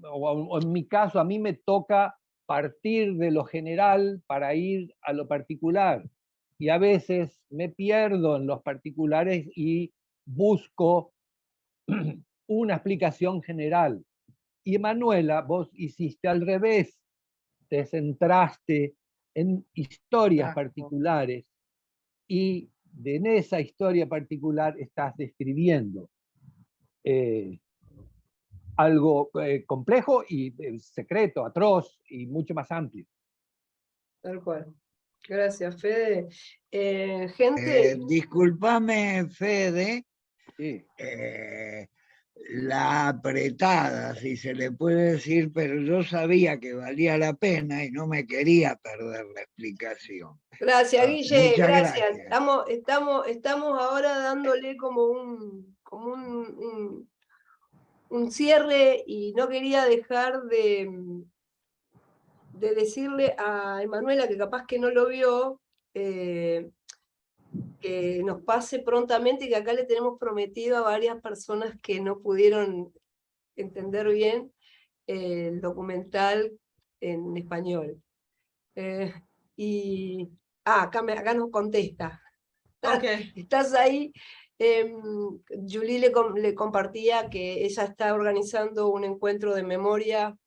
o en mi caso, a mí me toca partir de lo general para ir a lo particular. y a veces me pierdo en los particulares y busco una explicación general. Y Emanuela, vos hiciste al revés, te centraste en historias particulares y en esa historia particular estás describiendo algo complejo y secreto, atroz y mucho más amplio. Tal cual. Gracias, Fede. Gente, Discúlpame, Fede, Sí. la apretada, si se le puede decir, pero yo sabía que valía la pena y no me quería perder la explicación. gracias, Guille, Muchas gracias. gracias. Estamos ahora dándole como un cierre y no quería dejar de decirle a Emanuela, que capaz que no lo vio, que nos pase prontamente, que acá le tenemos prometido a varias personas que no pudieron entender bien el documental en español. Acá nos contesta. Ok. ¿Estás ahí? Julie le compartía que ella está organizando un encuentro de memoria,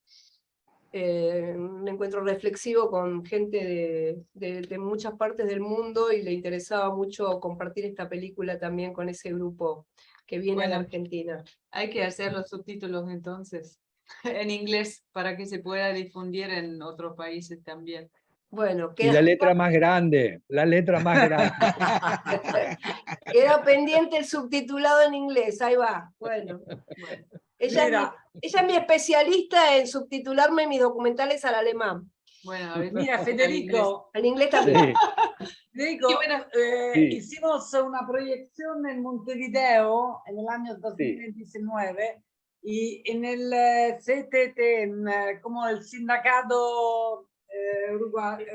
un encuentro reflexivo con gente de muchas partes del mundo, y le interesaba mucho compartir esta película también con ese grupo que viene a la Bueno. Argentina. Hay que hacer los subtítulos entonces en inglés para que se pueda difundir en otros países también. Bueno, Y la letra más grande, la letra más grande. queda pendiente el subtitulado en inglés, ahí va. Bueno. Ella es mi especialista en subtitularme mis documentales al alemán. Bueno, a ver, Mira, Federico, Al inglés también. Sí. Federico, Sí. hicimos una proyección en Montevideo en el año 2019 y en el CTT, como el sindicato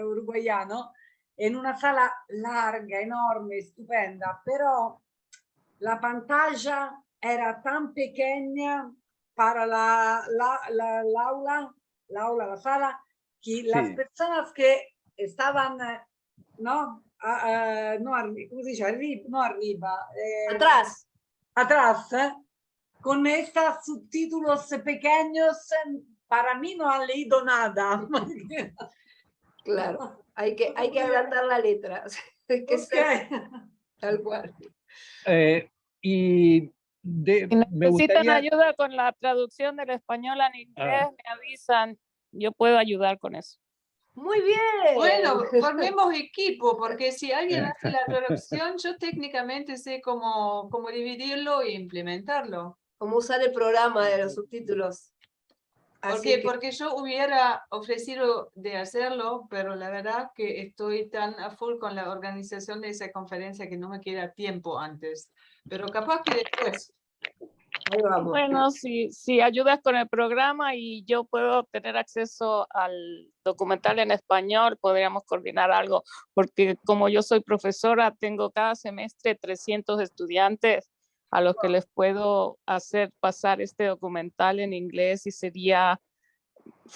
uruguayano, en una sala larga, enorme, estupenda, pero la pantalla era tan pequeña para la sala, que las personas que estaban, no, no, ¿cómo se dice? No arriba, atrás, con estos subtítulos pequeños, para mí no han leído nada. Claro, hay que agrandar la letra. Hay que ser tal cual. Y Si me necesitan gustaría... ayuda con la traducción del español al inglés, me avisan. Yo puedo ayudar con eso. Muy bien. Bueno, formemos equipo, porque si alguien hace la traducción, yo técnicamente sé cómo dividirlo e implementarlo. Cómo usar el programa de los subtítulos. Porque yo hubiera ofrecido de hacerlo, pero la verdad que estoy tan a full con la organización de esa conferencia que no me queda tiempo antes. Pero capaz que después. Ahí vamos. Bueno, si ayudas con el programa y yo puedo tener acceso al documental en español, podríamos coordinar algo, porque como yo soy profesora, tengo cada semestre 300 estudiantes a los que les puedo hacer pasar este documental en inglés y sería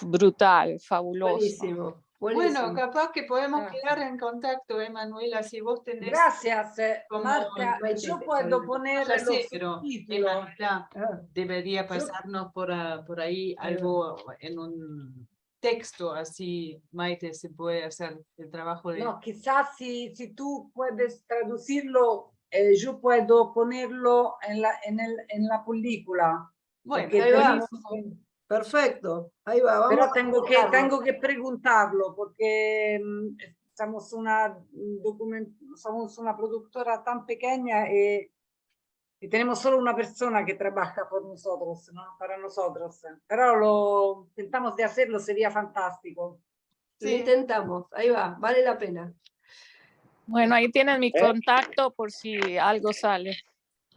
brutal, fabuloso. Buenísimo. Bueno, capaz que podemos quedar en contacto, Emanuela, si vos tenés... Gracias, como, Marta. Yo puedo poner ya sé, los pero subtítulos. Emanuela debería pasarnos por ahí algo en un texto, así Maite se puede hacer el trabajo de... No, quizás si tú puedes traducirlo, yo puedo ponerlo en la película. Bueno, Porque ahí va. tenemos- Perfecto. Ahí va. Vamos Pero a tengo que preguntarlo porque somos somos una productora tan pequeña y tenemos solo una persona que trabaja por nosotros, ¿no? Para nosotros. Pero lo intentamos de hacerlo, sería fantástico. Lo intentamos. Ahí va. Vale la pena. Bueno, ahí tienen mi contacto por si algo sale.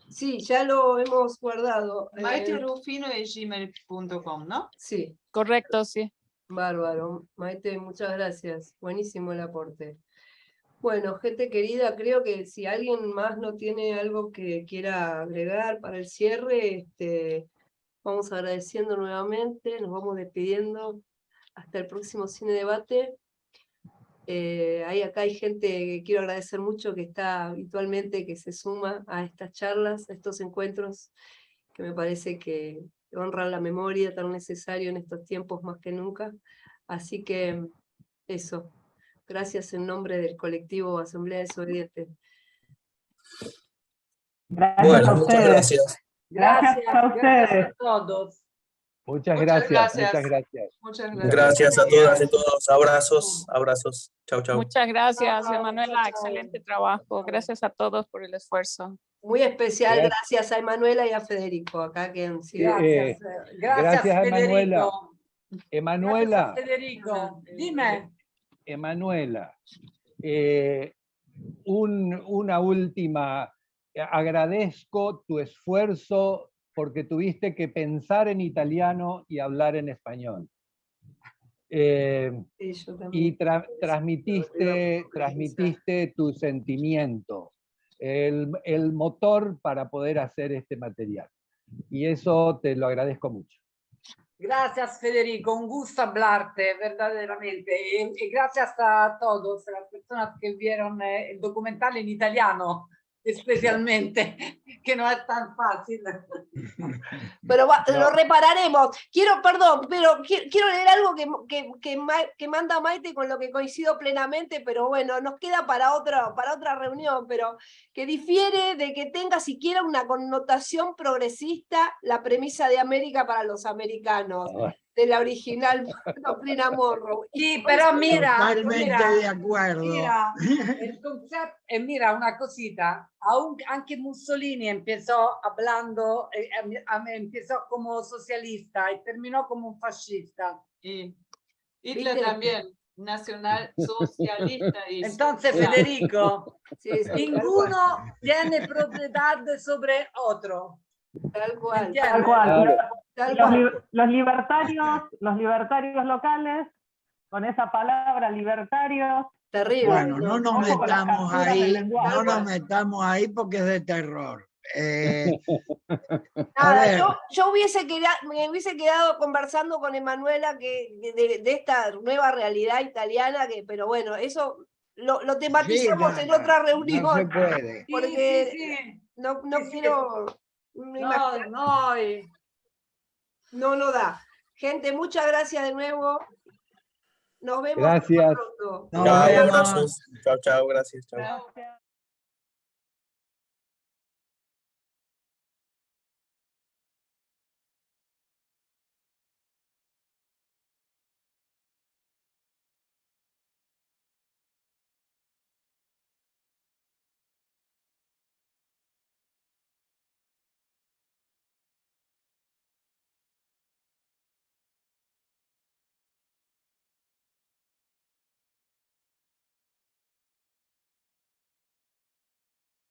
Sí, ya lo hemos guardado. MaiteRufino@gmail.com, ¿no? Sí. Correcto, sí. Bárbaro. Maite, muchas gracias. Buenísimo el aporte. Bueno, gente querida, creo que si alguien más no tiene algo que quiera agregar para el cierre, vamos agradeciendo nuevamente, nos vamos despidiendo. Hasta el próximo Cine Debate. Acá hay gente que quiero agradecer mucho que está habitualmente, que se suma a estas charlas, a estos encuentros, que me parece que honran la memoria, tan necesario en estos tiempos más que nunca. Así que eso, gracias en nombre del colectivo Asamblea Desobediente. Gracias Bueno, a muchas ustedes. gracias. Gracias a ustedes. Gracias a todos. Muchas Muchas gracias, gracias. muchas gracias. Muchas Muchas Gracias a todas y todos. Abrazos, abrazos. Chau, chau. Muchas gracias, Chao, Emanuela. chao. Excelente trabajo. Gracias a todos por el esfuerzo. Muy especial, Gracias. gracias a Emanuela y a Federico, acá que han sido. Gracias, gracias a Emanuela. Federico. Gracias a Emanuela, Federico. Dime. Emanuela, una última. Agradezco tu esfuerzo porque tuviste que pensar en italiano y hablar en español. Sí, yo también. Y transmitiste tu sentimiento, el motor para poder hacer este material. Y eso te lo agradezco mucho. Gracias Federico, un gusto hablarte verdaderamente y gracias a todos las personas que vieron el documental en italiano, especialmente, que no es tan fácil. Pero No. lo repararemos. Quiero leer algo que manda Maite, con lo que coincido plenamente, pero bueno, nos queda para otra reunión, pero que difiere de que tenga siquiera una connotación progresista la premisa de América para los americanos, de la original Doctrina Monroe. Sí, pero mira, Totalmente de acuerdo. mira, el concepto, mira una cosita, anche Mussolini empezó hablando, empezó como socialista y terminó como un fascista. Y Hitler ¿Viste? también, nacional socialista. Entonces, Federico, Sí, sí, ninguno tiene propiedad sobre otro. tal cual. ¿Entiendes? Tal cual. Claro. Tal Y los, cual. los libertarios locales, con esa palabra libertarios, Terrible. Bueno, no nos Ojo con las metamos capturas del ahí, lenguaje. no nos metamos ahí porque es de terror. A Nada, ver, yo me hubiese quedado conversando con Emanuela de esta nueva realidad italiana, pero bueno, eso lo tematizamos sí, en otra reunión. no se puede. Sí, Porque sí, sí. no Sí, sí. quiero imaginar, no da. Gente, muchas gracias de nuevo. Nos vemos Gracias. pronto. Nos Chao, vemos. abrazos. Chao, chao, gracias. Chao. Gracias.